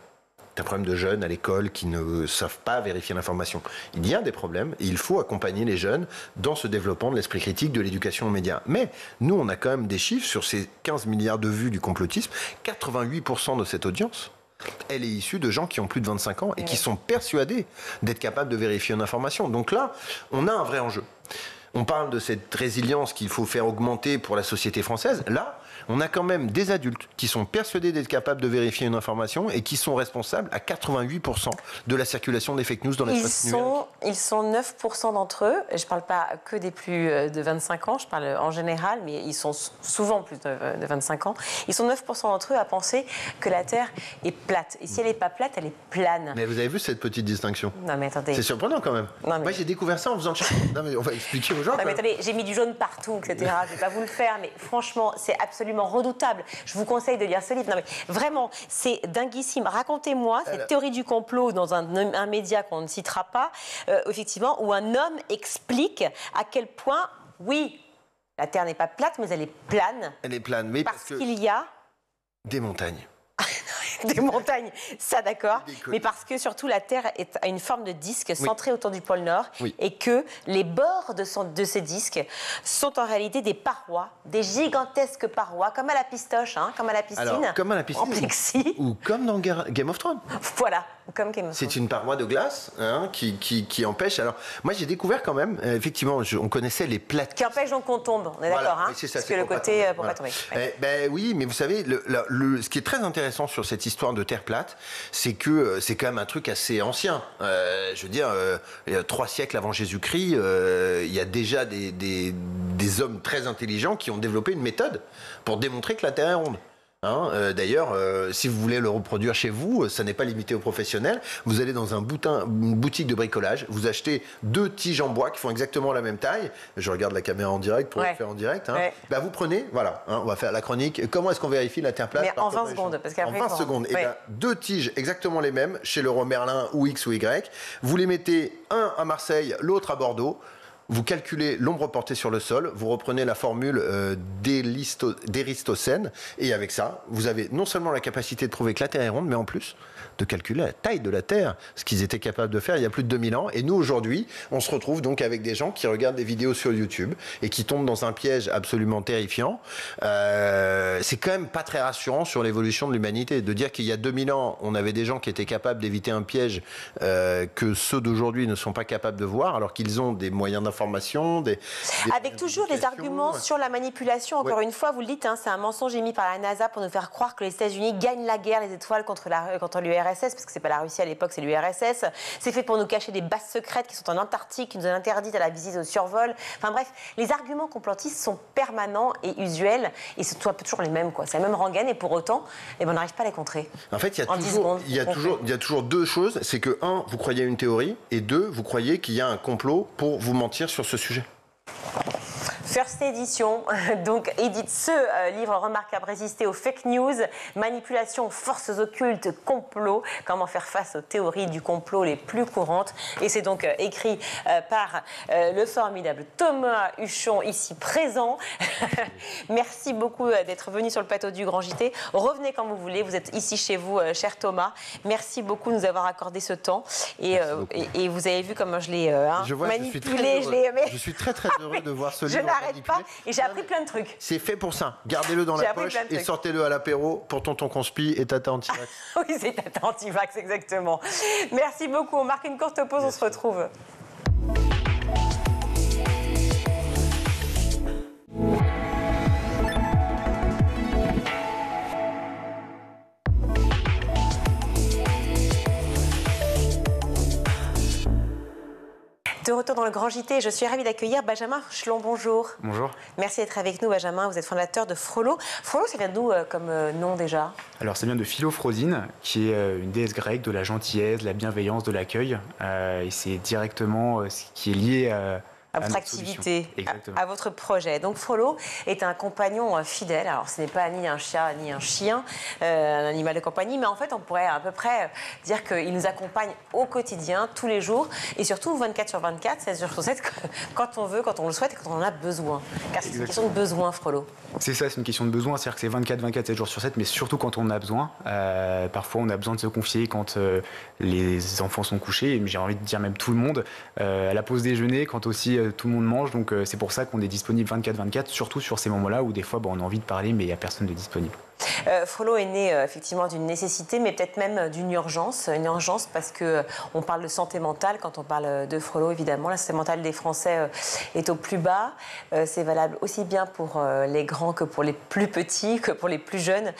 C'est un problème de jeunes à l'école qui ne savent pas vérifier l'information. Il y a des problèmes et il faut accompagner les jeunes dans ce développement de l'esprit critique, de l'éducation aux médias. Mais nous, on a quand même des chiffres sur ces 15 milliards de vues du complotisme. 88% de cette audience, elle est issue de gens qui ont plus de 25 ans et qui sont persuadés d'être capables de vérifier une information. Donc là, on a un vrai enjeu. On parle de cette résilience qu'il faut faire augmenter pour la société française. Là, on a quand même des adultes qui sont persuadés d'être capables de vérifier une information et qui sont responsables à 88% de la circulation des fake news dans l'espace numérique. Ils sont 9% d'entre eux. Je ne parle pas que des plus de 25 ans, je parle en général, mais ils sont souvent plus de 25 ans. Ils sont 9% d'entre eux à penser que la Terre est plate. Et si elle n'est pas plate, elle est plane. Mais vous avez vu cette petite distinction? Non mais attendez. C'est surprenant quand même. Moi j'ai découvert ça en faisant le Non mais on va expliquer aux gens. Non mais attendez, j'ai mis du jaune partout, etc. Je ne vais pas vous le faire, mais franchement, c'est absolument redoutable. Je vous conseille de lire ce livre. Non mais vraiment, c'est dinguissime. Racontez-moi cette théorie du complot dans un média qu'on ne citera pas, effectivement, où un homme explique à quel point, oui, la Terre n'est pas plate, mais elle est plane. Elle est plane, mais parce qu'il y a des montagnes. Des montagnes, ça d'accord, mais parce que surtout la Terre a une forme de disque centré autour du pôle Nord et que les bords de ces disques sont en réalité des parois, des gigantesques parois, comme à la pistoche, hein, comme à la piscine. Alors, comme à la piscine, en plexi. Ou comme dans Game of Thrones. Voilà, comme Game of Thrones. C'est une paroi de glace qui empêche. Alors, moi j'ai découvert quand même, effectivement, on connaissait les plates. Qui empêche donc qu'on tombe, on est d'accord, hein, c'est ça, parce que le côté pour pas tomber. Oui, mais vous savez, ce qui est très intéressant sur cette histoire de Terre plate, c'est que c'est quand même un truc assez ancien. Je veux dire, il y a 3 siècles avant Jésus-Christ, il y a déjà des hommes très intelligents qui ont développé une méthode pour démontrer que la Terre est ronde. D'ailleurs, si vous voulez le reproduire chez vous, ça n'est pas limité aux professionnels. Vous allez dans une boutique de bricolage, vous achetez 2 tiges en bois qui font exactement la même taille. Je regarde la caméra en direct pour le faire en direct. Vous prenez, voilà, on va faire la chronique. Comment est-ce qu'on vérifie la Terre plate? Mais en 20 secondes. Parce en 20 secondes. 2 tiges exactement les mêmes chez Leroy Merlin ou X ou Y. Vous les mettez, un à Marseille, l'autre à Bordeaux. Vous calculez l'ombre portée sur le sol, vous reprenez la formule d'Ératosthène, et avec ça, vous avez non seulement la capacité de prouver que la Terre est ronde, mais en plus de calculer la taille de la Terre, ce qu'ils étaient capables de faire il y a plus de 2000 ans. Et nous, aujourd'hui, on se retrouve donc avec des gens qui regardent des vidéos sur YouTube et qui tombent dans un piège absolument terrifiant. C'est quand même pas très rassurant sur l'évolution de l'humanité. De dire qu'il y a 2000 ans, on avait des gens qui étaient capables d'éviter un piège que ceux d'aujourd'hui ne sont pas capables de voir, alors qu'ils ont des moyens d'information, avec toujours des arguments sur la manipulation. Encore une fois, vous le dites, hein, c'est un mensonge émis par la NASA pour nous faire croire que les États-Unis gagnent la guerre, les étoiles contre l'URSS, parce que c'est pas la Russie à l'époque, c'est l'URSS. C'est fait pour nous cacher des bases secrètes qui sont en Antarctique, qui nous ont interdit à la visite au survol. Enfin bref, les arguments complotistes sont permanents et usuels, et c'est toujours les mêmes, quoi. C'est la même rengaine, et pour autant, on n'arrive pas à les contrer. En fait, il y a toujours 2 choses. C'est que 1, vous croyez à une théorie, et 2, vous croyez qu'il y a un complot pour vous mentir sur ce sujet. First Edition, donc édite ce livre remarquable, résister aux fake news, manipulation, forces occultes, complot, comment faire face aux théories du complot les plus courantes. Et c'est donc écrit par le formidable Thomas Huchon, ici présent. Merci beaucoup d'être venu sur le plateau du Grand JT. Revenez quand vous voulez, vous êtes ici chez vous, cher Thomas. Merci beaucoup de nous avoir accordé ce temps. Et vous avez vu comment je l'ai manipulé. Je suis très très heureux de voir ce livre. N'arrête pas, et j'ai appris plein de trucs. C'est fait pour ça. Gardez-le dans la poche et sortez-le à l'apéro pour tonton conspi et tata antivax. Oui, c'est tata antivax, exactement. Merci beaucoup. On marque une courte pause, on se retrouve. De retour dans le Grand JT, je suis ravie d'accueillir Benjamin Chelon. Bonjour. Bonjour. Merci d'être avec nous, Benjamin. Vous êtes fondateur de Frollo. Frollo, ça vient d'où comme nom déjà? Alors, ça vient de Philophrosine, qui est une déesse grecque de la gentillesse, de la bienveillance, de l'accueil. Et c'est directement ce qui est lié à votre activité, à votre projet. Donc Frollo est un compagnon fidèle. Alors ce n'est pas ni un chat ni un chien, un animal de compagnie, mais en fait on pourrait à peu près dire qu'il nous accompagne au quotidien, tous les jours, et surtout 24/24, 16 jours sur 7, quand on veut, quand on le souhaite et quand on en a besoin. Car c'est une question de besoin, Frollo. C'est ça, c'est une question de besoin, c'est-à-dire que c'est 24/24, 7 jours sur 7, mais surtout quand on a besoin. Parfois on a besoin de se confier quand les enfants sont couchés, j'ai envie de dire même tout le monde, à la pause déjeuner, quand aussi tout le monde mange, donc c'est pour ça qu'on est disponible 24/24, surtout sur ces moments-là où des fois on a envie de parler mais il n'y a personne de disponible. Frollo est né effectivement d'une nécessité, mais peut-être même d'une urgence. Une urgence parce qu'on parle de santé mentale quand on parle de Frollo, évidemment. La santé mentale des Français est au plus bas. C'est valable aussi bien pour les grands que pour les plus petits, que pour les plus jeunes.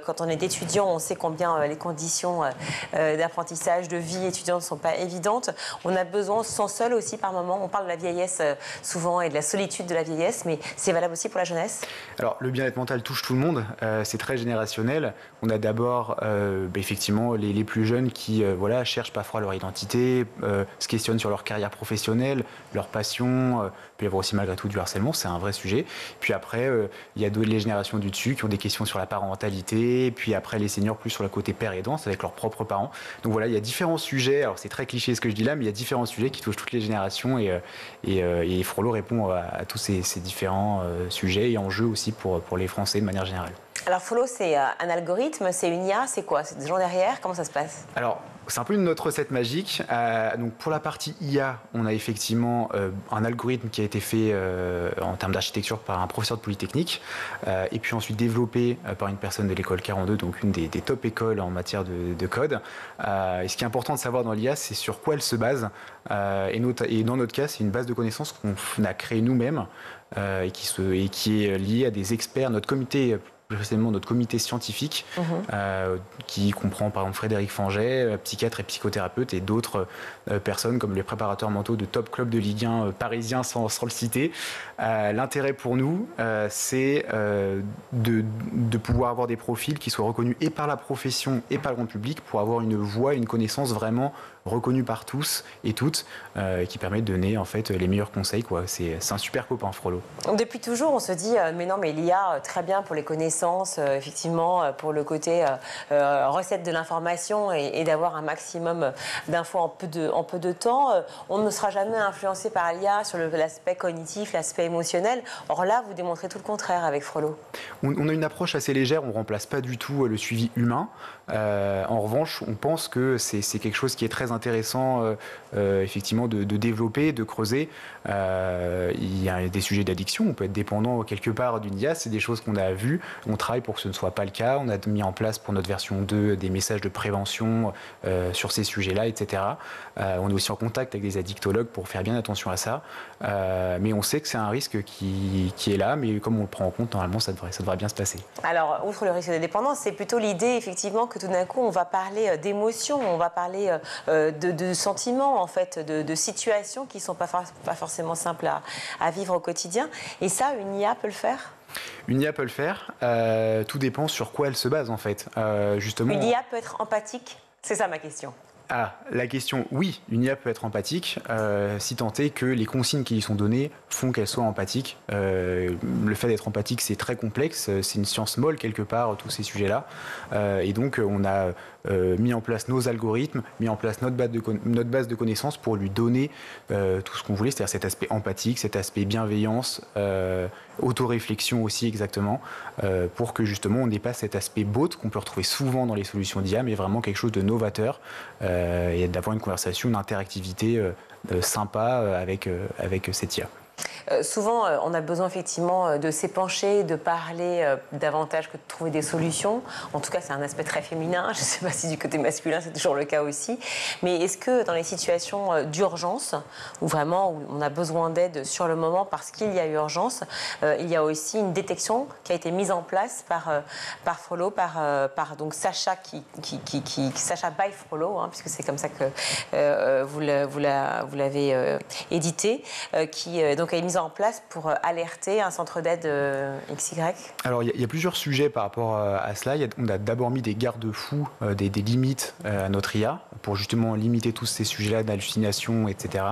Quand on est étudiant, on sait combien les conditions d'apprentissage, de vie étudiante ne sont pas évidentes. On a besoin, on se sent seul aussi par moments. On parle de la vieillesse souvent et de la solitude de la vieillesse, mais c'est valable aussi pour la jeunesse. Alors, le bien-être mental touche tout le monde. C'est très générationnel. On a d'abord effectivement les plus jeunes qui cherchent parfois leur identité, se questionnent sur leur carrière professionnelle, leur passion. Il peut y avoir aussi malgré tout du harcèlement, c'est un vrai sujet. Puis après, il y a les générations du dessus qui ont des questions sur la parentalité. Puis après, les seniors plus sur le côté père aidant, avec leurs propres parents. Donc voilà, il y a différents sujets. Alors c'est très cliché ce que je dis là, mais il y a différents sujets qui touchent toutes les générations et Frollo répond à tous ces différents sujets et enjeux aussi pour les Français de manière générale. Alors Frollo, c'est un algorithme, c'est une IA, c'est quoi? C'est des gens derrière? Comment ça se passe? Alors, c'est un peu notre recette magique. Donc pour la partie IA, on a effectivement un algorithme qui a été fait en termes d'architecture par un professeur de Polytechnique et puis ensuite développé par une personne de l'école 42, donc une des top écoles en matière de code. Et ce qui est important de savoir dans l'IA, c'est sur quoi elle se base. Et dans notre cas, c'est une base de connaissances qu'on a créée nous-mêmes et qui est liée à des experts, notre comité scientifique qui comprend par exemple Frédéric Fanget, psychiatre et psychothérapeute, et d'autres personnes comme les préparateurs mentaux de top club de Ligue 1 parisiens sans le citer. L'intérêt pour nous, c'est de pouvoir avoir des profils qui soient reconnus et par la profession et par le grand public pour avoir une voix, une connaissance vraiment reconnue par tous et toutes, qui permet de donner en fait les meilleurs conseils, quoi. C'est un super copain, Frollo. Depuis toujours, on se dit mais l'IA, très bien pour les connaissances, effectivement, pour le côté recette de l'information et d'avoir un maximum d'infos en peu de temps. On ne sera jamais influencé par l'IA sur l'aspect cognitif, l'aspect émotionnel. Or là, vous démontrez tout le contraire avec Frollo. On a une approche assez légère, on ne remplace pas du tout le suivi humain. En revanche, on pense que c'est quelque chose qui est très intéressant effectivement de développer, de creuser. Il y a des sujets d'addiction, on peut être dépendant quelque part d'une IA, c'est des choses qu'on a vues, on travaille pour que ce ne soit pas le cas, on a mis en place pour notre version 2 des messages de prévention sur ces sujets-là, etc. On est aussi en contact avec des addictologues pour faire bien attention à ça, mais on sait que c'est un risque qui est là, mais comme on le prend en compte, normalement ça devrait bien se passer. Alors, outre le risque de dépendance, c'est plutôt l'idée effectivement que tout d'un coup on va parler d'émotions, on va parler de sentiments en fait, de situations qui ne sont pas forcément simples à vivre au quotidien. Et ça, une IA peut le faire? Une IA peut le faire, tout dépend sur quoi elle se base en fait. Justement, une IA peut être empathique? C'est ça ma question. Ah, la question, oui, une IA peut être empathique, si tant est que les consignes qui lui sont données font qu'elle soit empathique. Le fait d'être empathique, c'est très complexe, c'est une science molle quelque part, tous ces sujets-là. Et donc, on a mis en place nos algorithmes, mis en place notre base de connaissances pour lui donner tout ce qu'on voulait, c'est-à-dire cet aspect empathique, cet aspect bienveillance, autoréflexion aussi exactement, pour que justement on n'ait pas cet aspect bot qu'on peut retrouver souvent dans les solutions d'IA, mais vraiment quelque chose de novateur, et d'avoir une conversation, une interactivité sympa avec cette IA. Souvent, on a besoin effectivement de s'épancher, de parler davantage que de trouver des solutions. En tout cas, c'est un aspect très féminin. Je ne sais pas si du côté masculin, c'est toujours le cas aussi. Mais est-ce que dans les situations d'urgence, où vraiment on a besoin d'aide sur le moment parce qu'il y a urgence, il y a aussi une détection qui a été mise en place par Frollo, par donc Sacha, Sacha by Frollo, puisque c'est comme ça que vous l'avez édité, qui donc a été mise mis en place pour alerter un centre d'aide XY? Alors, il y a plusieurs sujets par rapport à cela. On a d'abord mis des garde-fous, des limites à notre IA pour justement limiter tous ces sujets-là d'hallucination, etc.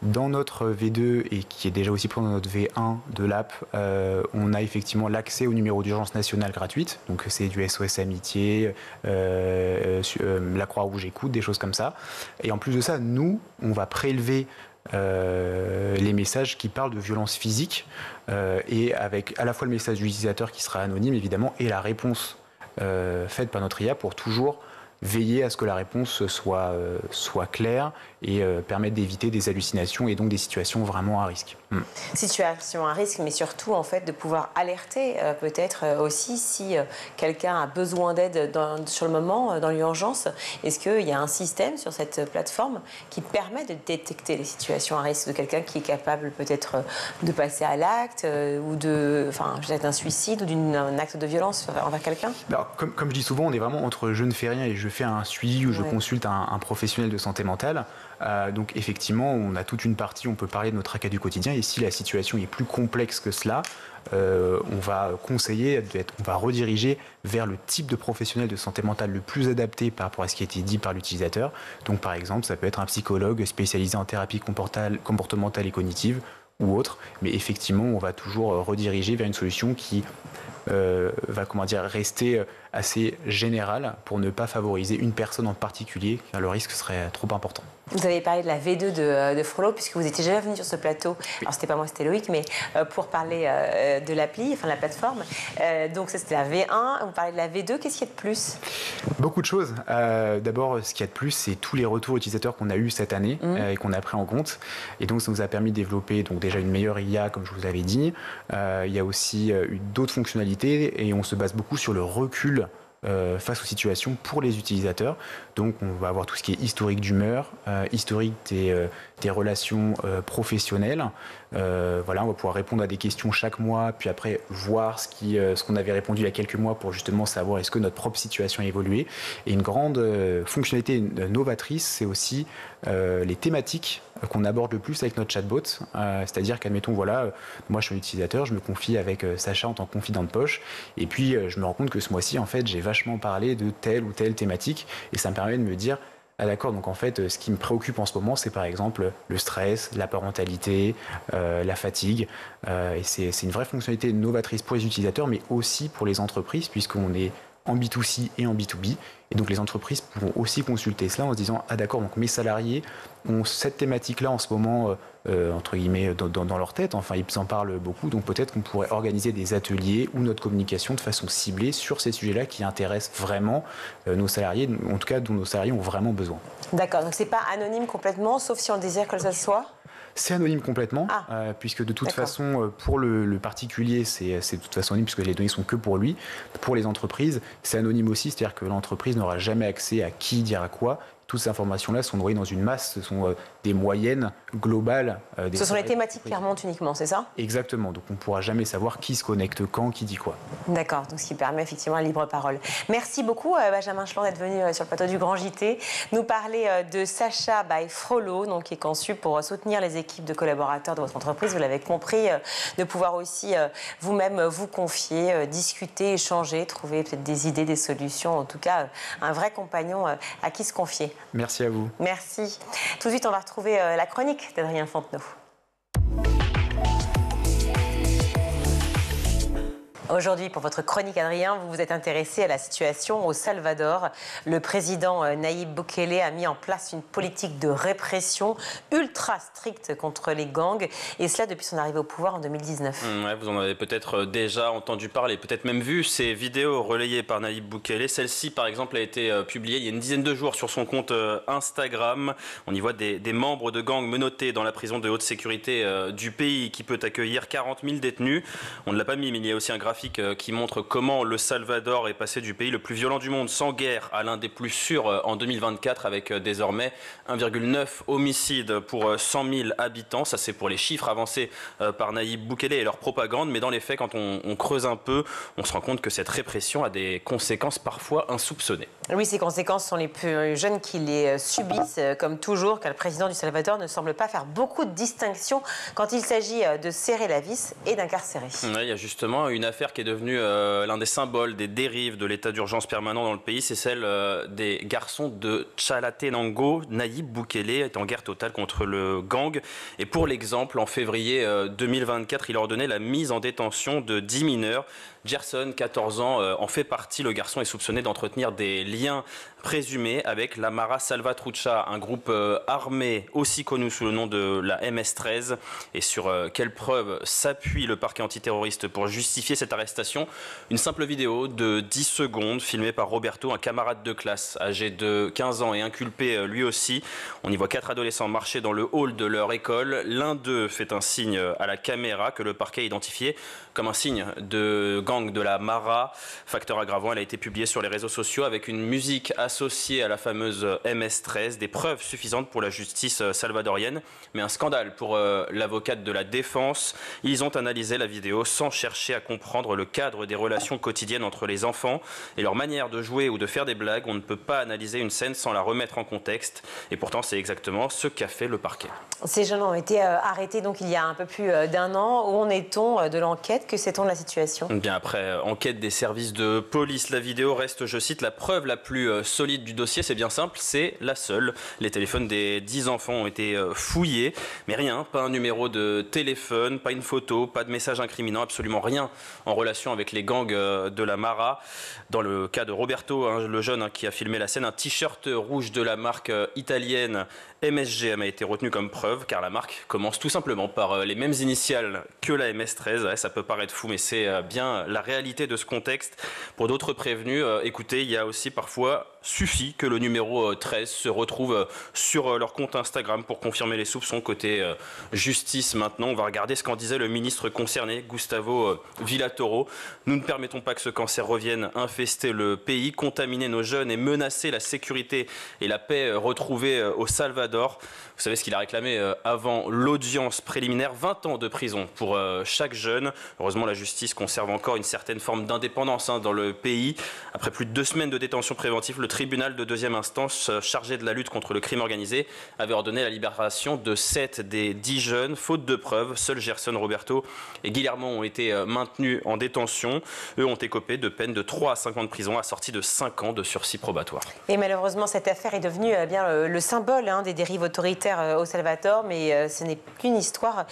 Dans notre V2 et qui est déjà aussi présent dans notre V1 de l'app, on a effectivement l'accès au numéro d'urgence nationale gratuite. Donc c'est du SOS Amitié, la Croix-Rouge écoute, des choses comme ça. Et en plus de ça, nous, on va prélever les messages qui parlent de violence physique et avec à la fois le message de l'utilisateur qui sera anonyme évidemment et la réponse faite par notre IA pour toujours veiller à ce que la réponse soit claire et permettre d'éviter des hallucinations et donc des situations vraiment à risque. Situation à risque, mais surtout en fait de pouvoir alerter peut-être aussi si quelqu'un a besoin d'aide sur le moment, dans l'urgence. Est-ce qu'il y a un système sur cette plateforme qui permet de détecter les situations à risque de quelqu'un qui est capable peut-être de passer à l'acte ou d'un suicide ou d'un acte de violence envers quelqu'un? Alors, comme je dis souvent, on est vraiment entre je ne fais rien et je fais un suivi ou je consulte un professionnel de santé mentale. Donc effectivement, on a toute une partie, on peut parler de notre tracas du quotidien et si la situation est plus complexe que cela, on va conseiller, on va rediriger vers le type de professionnel de santé mentale le plus adapté par rapport à ce qui a été dit par l'utilisateur. Donc par exemple, ça peut être un psychologue spécialisé en thérapie comportementale et cognitive ou autre, mais effectivement, on va toujours rediriger vers une solution qui va rester assez générale pour ne pas favoriser une personne en particulier, car le risque serait trop important. Vous avez parlé de la V2 de Frollo, puisque vous étiez déjà venu sur ce plateau. Alors, c'était pas moi, c'était Loïc, mais pour parler de l'appli, enfin de la plateforme. Donc, ça, c'était la V1. Vous parlez de la V2. Qu'est-ce qu'il y a de plus? Beaucoup de choses. D'abord, ce qu'il y a de plus, c'est tous les retours utilisateurs qu'on a eus cette année et qu'on a pris en compte. Et donc, ça nous a permis de développer donc, déjà une meilleure IA, comme je vous avais dit. Il y a aussi d'autres fonctionnalités et on se base beaucoup sur le recul face aux situations pour les utilisateurs. Donc on va avoir tout ce qui est historique d'humeur, historique des relations professionnelles. Voilà, on va pouvoir répondre à des questions chaque mois, puis après voir ce qu'on avait répondu il y a quelques mois pour justement savoir est-ce que notre propre situation a évolué. Et une grande fonctionnalité novatrice, c'est aussi les thématiques qu'on aborde le plus avec notre chatbot. C'est-à-dire qu'admettons, voilà, moi je suis un utilisateur, je me confie avec Sacha en tant que confident de poche, et puis je me rends compte que ce mois-ci, en fait, j'ai vachement parlé de telle ou telle thématique, et ça me permet de me dire, ah d'accord, donc en fait, ce qui me préoccupe en ce moment, c'est par exemple le stress, la parentalité, la fatigue, et c'est une vraie fonctionnalité novatrice pour les utilisateurs, mais aussi pour les entreprises, puisqu'on est en B2C et en B2B. Et donc les entreprises pourront aussi consulter cela en se disant « Ah d'accord, donc mes salariés ont cette thématique-là en ce moment, entre guillemets, dans leur tête. Enfin, ils en parlent beaucoup. Donc peut-être qu'on pourrait organiser des ateliers ou notre communication de façon ciblée sur ces sujets-là qui intéressent vraiment nos salariés, en tout cas dont nos salariés ont vraiment besoin. » D'accord, donc c'est pas anonyme complètement, sauf si on désire que ça soit? C'est anonyme complètement, puisque de toute façon, pour le particulier, c'est de toute façon anonyme, puisque les données sont que pour lui. Pour les entreprises, c'est anonyme aussi, c'est-à-dire que l'entreprise n'aura jamais accès à qui dira quoi. Toutes ces informations-là sont envoyées dans une masse, ce sont des moyennes globales. Ce sont les thématiques qui remontent uniquement, c'est ça? Exactement, donc on ne pourra jamais savoir qui se connecte quand, qui dit quoi. D'accord, donc ce qui permet effectivement la libre parole. Merci beaucoup Benjamin Chland d'être venu sur le plateau du Grand JT, nous parler de Sacha by Frollo, donc, qui est conçu pour soutenir les équipes de collaborateurs de votre entreprise. Vous l'avez compris, de pouvoir aussi vous-même vous confier, discuter, échanger, trouver peut-être des idées, des solutions, en tout cas un vrai compagnon à qui se confier. Merci à vous. Merci. Tout de suite, on va retrouver la chronique d'Adrien Fontenot. Aujourd'hui, pour votre chronique, Adrien, vous vous êtes intéressé à la situation au Salvador. Le président Nayib Bukele a mis en place une politique de répression ultra stricte contre les gangs, et cela depuis son arrivée au pouvoir en 2019. Ouais, vous en avez peut-être déjà entendu parler, peut-être même vu ces vidéos relayées par Nayib Bukele. Celle-ci, par exemple, a été publiée il y a une dizaine de jours sur son compte Instagram. On y voit des membres de gangs menottés dans la prison de haute sécurité du pays qui peut accueillir 40 000 détenus. On ne l'a pas mis, mais il y a aussi un graphique graphique qui montre comment le Salvador est passé du pays le plus violent du monde sans guerre à l'un des plus sûrs en 2024 avec désormais 1,9 homicides pour 100 000 habitants. Ça c'est pour les chiffres avancés par Nayib Bukele et leur propagande, mais dans les faits, quand on creuse un peu, on se rend compte que cette répression a des conséquences parfois insoupçonnées. Oui, ces conséquences sont les plus jeunes qui les subissent, comme toujours, car le président du Salvador ne semble pas faire beaucoup de distinctions quand il s'agit de serrer la vis et d'incarcérer. Ouais, il y a justement une affaire qui est devenue l'un des symboles des dérives de l'état d'urgence permanent dans le pays, c'est celle des garçons de Chalatenango. Nayib Bukele est en guerre totale contre le gang. Et pour l'exemple, en février 2024, il a ordonné la mise en détention de 10 mineurs. Gerson, 14 ans, en fait partie. Le garçon est soupçonné d'entretenir des liens présumés avec la Mara Salvatrucha, un groupe armé aussi connu sous le nom de la MS-13. Et sur quelles preuves s'appuie le parquet antiterroriste pour justifier cette arrestation? Une simple vidéo de 10 secondes filmée par Roberto, un camarade de classe âgé de 15 ans et inculpé lui aussi. On y voit 4 adolescents marcher dans le hall de leur école. L'un d'eux fait un signe à la caméra que le parquet a identifié comme un signe de gang de la Mara. Facteur aggravant, elle a été publiée sur les réseaux sociaux avec une musique associée à la fameuse MS-13, des preuves suffisantes pour la justice salvadorienne, mais un scandale pour l'avocate de la défense. Ils ont analysé la vidéo sans chercher à comprendre le cadre des relations quotidiennes entre les enfants et leur manière de jouer ou de faire des blagues. On ne peut pas analyser une scène sans la remettre en contexte, et pourtant c'est exactement ce qu'a fait le parquet. Ces jeunes ont été arrêtés donc il y a un peu plus d'1 an. Où en est-on de l'enquête? Que sait-on de la situation? Bien, après enquête des services de police, la vidéo reste, je cite, la preuve la plus solide du dossier. C'est bien simple, c'est la seule. Les téléphones des 10 enfants ont été fouillés, mais rien, pas un numéro de téléphone, pas une photo, pas de message incriminant, absolument rien en relation avec les gangs de la Mara. Dans le cas de Roberto, le jeune qui a filmé la scène, un t-shirt rouge de la marque italienne MSGM a été retenu comme preuve, car la marque commence tout simplement par les mêmes initiales que la MS-13. Ouais, ça peut paraître fou, mais c'est bien la réalité de ce contexte. Pour d'autres prévenus, écoutez, il y a aussi parfois suffit que le numéro 13 se retrouve sur leur compte Instagram pour confirmer les soupçons. Côté justice maintenant, on va regarder ce qu'en disait le ministre concerné, Gustavo Villatoro. Nous ne permettons pas que ce cancer revienne infester le pays, contaminer nos jeunes et menacer la sécurité et la paix retrouvée au Salvador. Vous savez ce qu'il a réclamé avant l'audience préliminaire, 20 ans de prison pour chaque jeune. Heureusement, la justice conserve encore une certaine forme d'indépendance dans le pays. Après plus de 2 semaines de détention préventive, le tribunal de deuxième instance chargé de la lutte contre le crime organisé avait ordonné la libération de 7 des 10 jeunes. Faute de preuves, seuls Gerson, Roberto et Guillermo ont été maintenus en détention. Eux ont écopé de peines de 3 à 5 ans de prison assorties de 5 ans de sursis probatoire. Et malheureusement, cette affaire est devenue bien le symbole des dérives autoritaires au Salvador, mais ce n'est qu'une histoire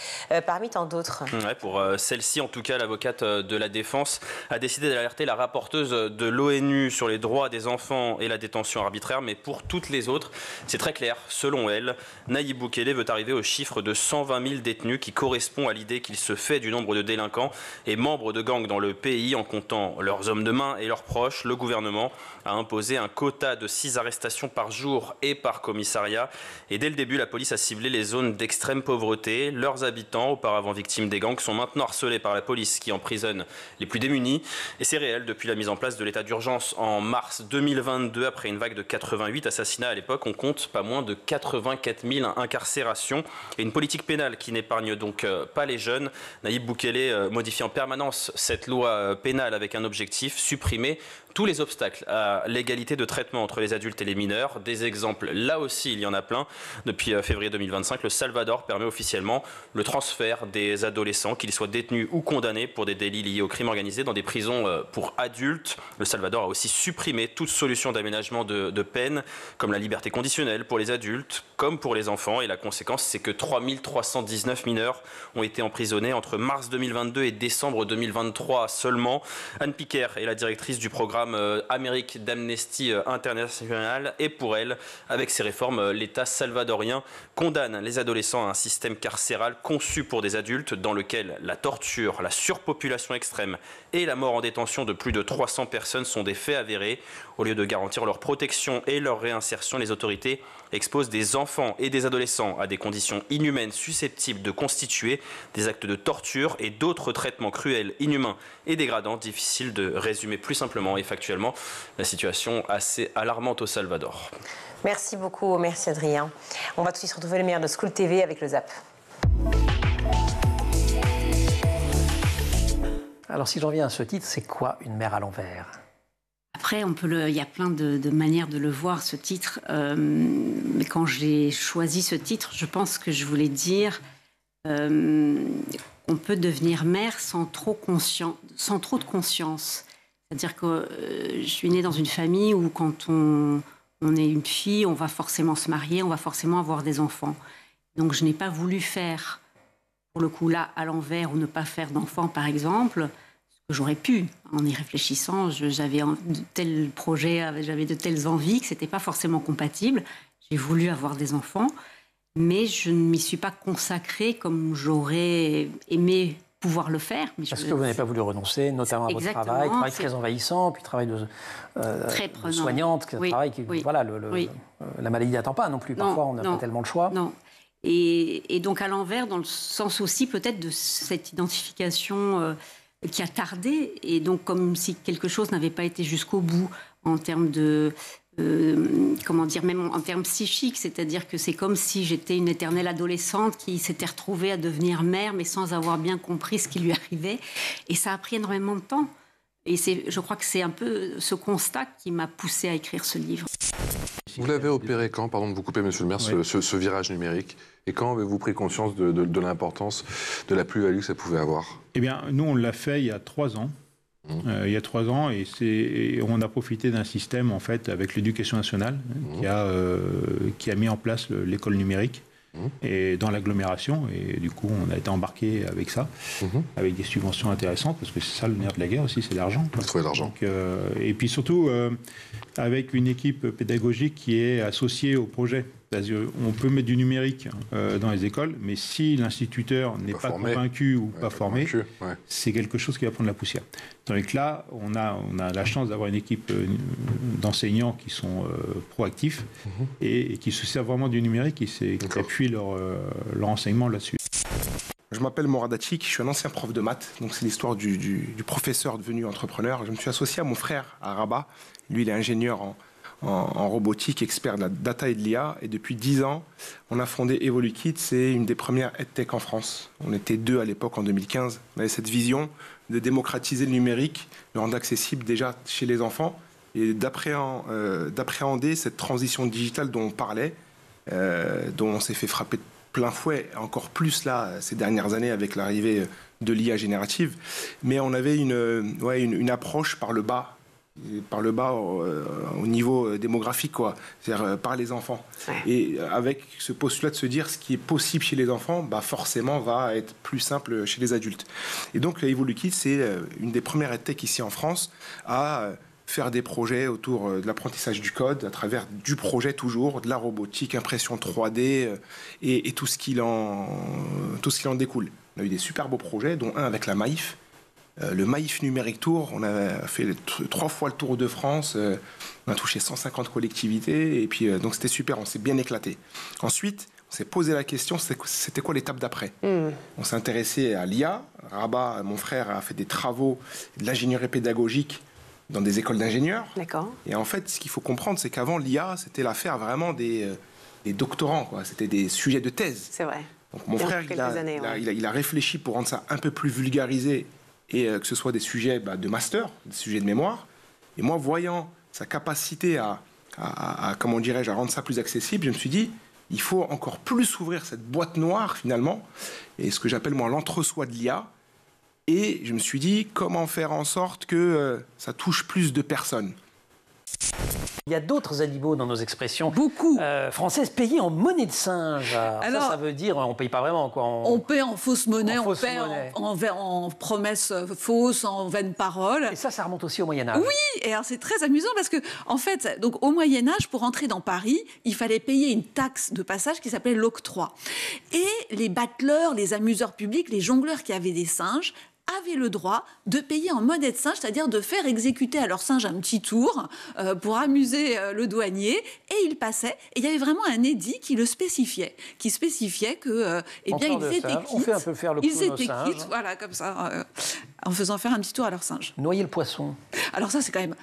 parmi tant d'autres. Ouais, pour celle-ci, en tout cas, l'avocate de la défense a décidé d'alerter la rapporteuse de l'ONU sur les droits des enfants et la détention arbitraire, mais pour toutes les autres, c'est très clair. Selon elle, Nayib Bukele veut arriver au chiffre de 120 000 détenus, qui correspond à l'idée qu'il se fait du nombre de délinquants et membres de gangs dans le pays. En comptant leurs hommes de main et leurs proches, le gouvernement a imposé un quota de 6 arrestations par jour et par commissariat. Et dès le début, la police a ciblé les zones d'extrême pauvreté. Leurs habitants, auparavant victimes des gangs, sont maintenant harcelés par la police qui emprisonne les plus démunis. Et c'est réel depuis la mise en place de l'état d'urgence en mars 2022. Après une vague de 88 assassinats à l'époque, on compte pas moins de 84 000 incarcérations. Et une politique pénale qui n'épargne donc pas les jeunes. Nayib Bukele modifie en permanence cette loi pénale avec un objectif: supprimer tous les obstacles à l'égalité de traitement entre les adultes et les mineurs. Des exemples, là aussi, il y en a plein. Depuis février 2025, le Salvador permet officiellement le transfert des adolescents, qu'ils soient détenus ou condamnés pour des délits liés au crime organisé, dans des prisons pour adultes. Le Salvador a aussi supprimé toute solution d'aménagement de peine, comme la liberté conditionnelle pour les adultes, comme pour les enfants. Et la conséquence, c'est que 3 319 mineurs ont été emprisonnés entre mars 2022 et décembre 2023 seulement. Anne Piquer est la directrice du programme programme Amérique d'Amnesty International. Et pour elle, avec ces réformes, l'État salvadorien condamne les adolescents à un système carcéral conçu pour des adultes dans lequel la torture, la surpopulation extrême et la mort en détention de plus de 300 personnes sont des faits avérés. Au lieu de garantir leur protection et leur réinsertion, les autorités exposent des enfants et des adolescents à des conditions inhumaines susceptibles de constituer des actes de torture et d'autres traitements cruels, inhumains et dégradants, difficiles de résumer plus simplement et factuellement la situation assez alarmante au Salvador. Merci beaucoup, merci Adrien. On va tout de suite retrouver le meilleur de School TV avec le ZAP. Alors si je reviens à ce titre, c'est quoi une mère à l'envers ? Après, il y a plein de manières de le voir, ce titre. Mais quand j'ai choisi ce titre, je pense que je voulais dire qu'on peut devenir mère sans trop de conscience. C'est-à-dire que je suis née dans une famille où quand on est une fille, on va forcément se marier, on va forcément avoir des enfants. Donc je n'ai pas voulu faire, pour le coup là, à l'envers ou ne pas faire d'enfants, par exemple. J'aurais pu, en y réfléchissant, j'avais de tels projets, j'avais de telles envies que ce n'était pas forcément compatible. J'ai voulu avoir des enfants, mais je ne m'y suis pas consacrée comme j'aurais aimé pouvoir le faire. Mais parce que vous n'avez pas voulu renoncer, notamment à votre travail très envahissant, puis travail de soignante, travail qui, voilà, la maladie n'attend pas non plus. Parfois, on n'a pas tellement le choix. Non. Et donc à l'envers, dans le sens aussi peut-être de cette identification qui a tardé, et donc comme si quelque chose n'avait pas été jusqu'au bout en termes de... comment dire, même en termes psychiques, c'est-à-dire que c'est comme si j'étais une éternelle adolescente qui s'était retrouvée à devenir mère, mais sans avoir bien compris ce qui lui arrivait. Et ça a pris énormément de temps. Et je crois que c'est un peu ce constat qui m'a poussée à écrire ce livre. Vous l'avez opéré quand, pardon de vous couper, monsieur le maire, oui. ce virage numérique? Et quand avez-vous pris conscience de l'importance, de la plus-value que ça pouvait avoir? Eh bien, nous, on l'a fait il y a 3 ans. Il y a 3 ans, et on a profité d'un système, en fait, avec l'Éducation nationale, qui a mis en place l'école numérique et dans l'agglomération. Et du coup, on a été embarqué avec ça, avec des subventions intéressantes, parce que c'est ça le nerf de la guerre aussi, c'est l'argent. Trouver l'argent. Et puis surtout, avec une équipe pédagogique qui est associée au projet. On peut mettre du numérique dans les écoles, mais si l'instituteur n'est pas convaincu ou pas formé, c'est quelque chose qui va prendre la poussière. Donc là, on a la chance d'avoir une équipe d'enseignants qui sont proactifs et qui se servent vraiment du numérique et qui appuient leur enseignement là-dessus. Je m'appelle Moradachik, je suis un ancien prof de maths, donc c'est l'histoire du professeur devenu entrepreneur. Je me suis associé à mon frère à Rabat. Lui, il est ingénieur en robotique, expert de la data et de l'IA. Et depuis 10 ans, on a fondé EvoluKids. C'est une des premières EdTech en France. On était 2 à l'époque, en 2015. On avait cette vision de démocratiser le numérique, de le rendre accessible déjà chez les enfants et d'appréhender cette transition digitale dont on parlait, dont on s'est fait frapper de plein fouet, encore plus là, ces dernières années, avec l'arrivée de l'IA générative. Mais on avait une approche par le bas. Au niveau démographique, quoi, c'est-à-dire par les enfants. Ouais. Et avec ce postulat de se dire ce qui est possible chez les enfants, forcément va être plus simple chez les adultes. Et donc EvoluKids, c'est une des premières EdTech ici en France à faire des projets autour de l'apprentissage du code, à travers du projet toujours, de la robotique, impression 3D et tout ce qu'il en découle. On a eu des super beaux projets, dont un avec la Maïf. Le Maïf Numérique Tour, on a fait 3 fois le tour de France, on a touché 150 collectivités, et puis donc c'était super, on s'est bien éclaté. Ensuite, on s'est posé la question, c'était quoi l'étape d'après ? On s'est intéressé à l'IA. Rabat, mon frère, a fait des travaux de l'ingénierie pédagogique dans des écoles d'ingénieurs. D'accord. Et en fait, ce qu'il faut comprendre, c'est qu'avant, l'IA, c'était l'affaire vraiment des doctorants, quoi. C'était des sujets de thèse. C'est vrai. Donc mon frère, il a réfléchi pour rendre ça un peu plus vulgarisé, et que ce soit des sujets de master, des sujets de mémoire. Et moi, voyant sa capacité à comment dirais-je, à rendre ça plus accessible, je me suis dit, il faut encore plus ouvrir cette boîte noire, finalement, et ce que j'appelle, moi, l'entre-soi de l'IA. Et je me suis dit, comment faire en sorte que ça touche plus de personnes ? Il y a d'autres animaux dans nos expressions. Beaucoup. Françaises payées en monnaie de singe. Alors, ça veut dire on ne paye pas vraiment, quoi. On paie en fausse monnaie, on paie en promesses fausses, en vaines paroles. Et ça remonte aussi au Moyen-Âge. Oui, et alors c'est très amusant parce que, en fait, donc, au Moyen-Âge, pour entrer dans Paris, il fallait payer une taxe de passage qui s'appelait l'octroi. Et les battleurs, les amuseurs publics, les jongleurs qui avaient des singes, avaient le droit de payer en monnaie de singe, c'est-à-dire de faire exécuter à leur singe un petit tour pour amuser le douanier, et ils passaient. Et il y avait vraiment un édit qui le spécifiait, que, eh bien, ils étaient quittes. On fait un peu faire le coup de nos singes. Voilà, comme ça, en faisant faire un petit tour à leur singe. Noyer le poisson. Alors ça, c'est quand même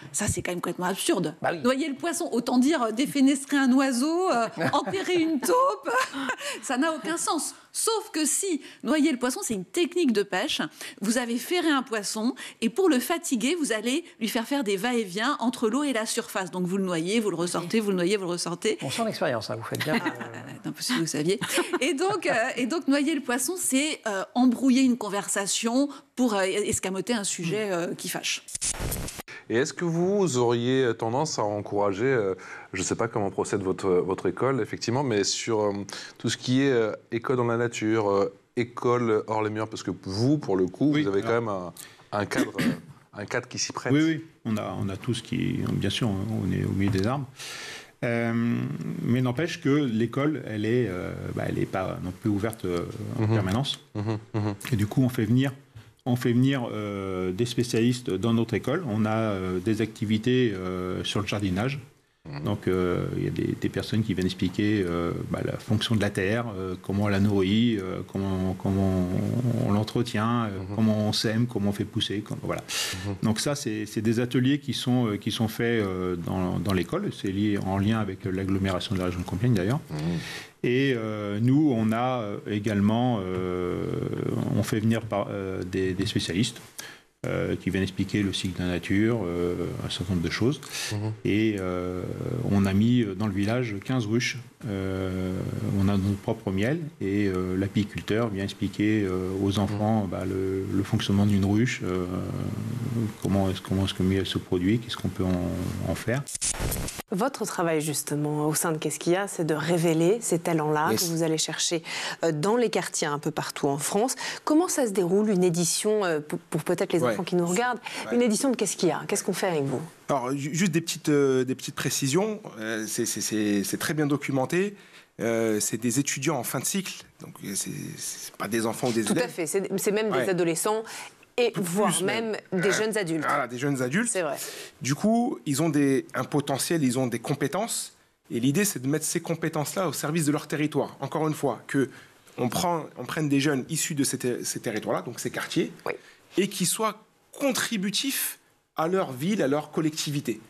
complètement absurde. Bah oui. Noyer le poisson, autant dire défenestrer un oiseau, enterrer une taupe, ça n'a aucun sens. Sauf que si noyer le poisson, c'est une technique de pêche, vous avez ferré un poisson et pour le fatiguer, vous allez lui faire des va-et-vient entre l'eau et la surface. Donc vous le noyez, vous le ressortez, vous le noyez, vous le ressortez. On sent l'expérience, hein, vous faites bien. Non, si vous saviez. Et donc noyer le poisson, c'est embrouiller une conversation pour escamoter un sujet qui fâche. Et est-ce que vous auriez tendance à encourager, je ne sais pas comment procède votre école, effectivement, mais sur tout ce qui est école dans la nature, école hors les murs, parce que vous, pour le coup, vous avez quand même un cadre qui s'y prête. Oui, on a tout ce qui... Bien sûr, on est au milieu des arbres. Mais n'empêche que l'école, elle est pas non plus ouverte en permanence. Et du coup, on fait venir des spécialistes dans notre école. On a des activités sur le jardinage. Donc, il y a des personnes qui viennent expliquer la fonction de la terre, comment on la nourrit, comment on l'entretient, comment on sème, comment on fait pousser. Voilà. Donc ça, c'est des ateliers qui sont faits dans l'école. C'est en lien avec l'agglomération de la région de Compiègne, d'ailleurs. Et nous, on a également, on fait venir des spécialistes qui viennent expliquer le cycle de la nature, un certain nombre de choses. Et on a mis dans le village 15 ruches. On a notre propre miel et l'apiculteur vient expliquer aux enfants le fonctionnement d'une ruche, comment est-ce que le miel se produit, qu'est-ce qu'on peut en faire. Votre travail, justement, au sein de Qu'est-ce qu'il y a, c'est de révéler ces talents-là que vous allez chercher dans les quartiers un peu partout en France. Comment ça se déroule, une édition, pour peut-être les enfants qui nous regardent, une édition de Qu'est-ce qu'il y a? Qu'est-ce qu'on fait avec vous? Alors, juste des petites précisions. C'est très bien documenté. C'est des étudiants en fin de cycle. Donc, c'est pas des enfants ou des élèves. Tout à fait. C'est même des adolescents. Et voire même des jeunes adultes. Voilà, des jeunes adultes. C'est vrai. Du coup, ils ont un potentiel, ils ont des compétences. Et l'idée, c'est de mettre ces compétences-là au service de leur territoire. Encore une fois, qu'on prenne des jeunes issus de ces territoires-là, donc ces quartiers, et qui soient contributifs à leur ville, à leur collectivité.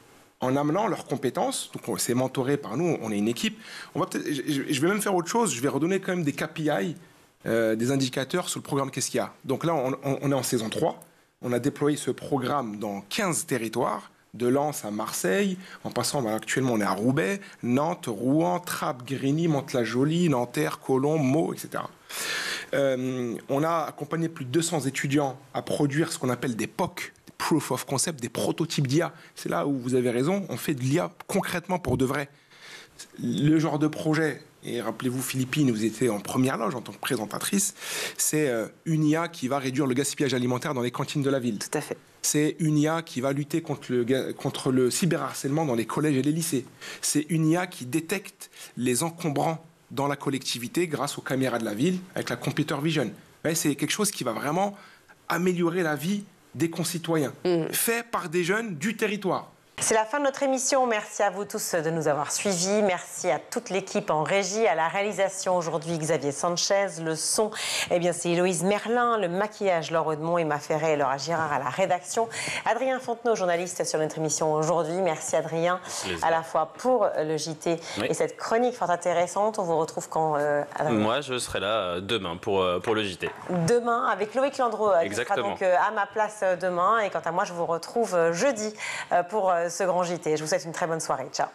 En amenant leurs compétences, donc c'est mentoré par nous, on est une équipe. Je vais même faire autre chose, je vais redonner quand même des KPI, des indicateurs sur le programme Qu'est-ce qu'il y a. Donc là, on est en saison 3. On a déployé ce programme dans 15 territoires, de Lens à Marseille, en passant, actuellement on est à Roubaix, Nantes, Rouen, Trappes, Grigny, Mantes-la-Jolie, Nanterre, Colombes, Meaux, etc. On a accompagné plus de 200 étudiants à produire ce qu'on appelle des POC, Proof of Concept, des prototypes d'IA. C'est là où vous avez raison, on fait de l'IA concrètement pour de vrai. Le genre de projet, et rappelez-vous Philippine, vous étiez en première loge en tant que présentatrice, c'est une IA qui va réduire le gaspillage alimentaire dans les cantines de la ville. Tout à fait. C'est une IA qui va lutter contre le cyberharcèlement dans les collèges et les lycées. C'est une IA qui détecte les encombrants dans la collectivité grâce aux caméras de la ville avec la computer vision. C'est quelque chose qui va vraiment améliorer la vie des concitoyens, fait par des jeunes du territoire. C'est la fin de notre émission. Merci à vous tous de nous avoir suivis. Merci à toute l'équipe en régie, à la réalisation aujourd'hui, Xavier Sanchez. Le son, c'est Héloïse Merlin. Le maquillage, Laure Audemont, Emma Ferret et Laura Girard à la rédaction. Adrien Fontenot, journaliste sur notre émission aujourd'hui. Merci Adrien, à la fois pour le JT et cette chronique fort intéressante. On vous retrouve quand, Adrien? Moi, je serai là demain pour le JT. Demain, avec Loïc Landreau, qui sera donc à ma place demain. Et quant à moi, je vous retrouve jeudi pour ce grand JT. Je vous souhaite une très bonne soirée. Ciao.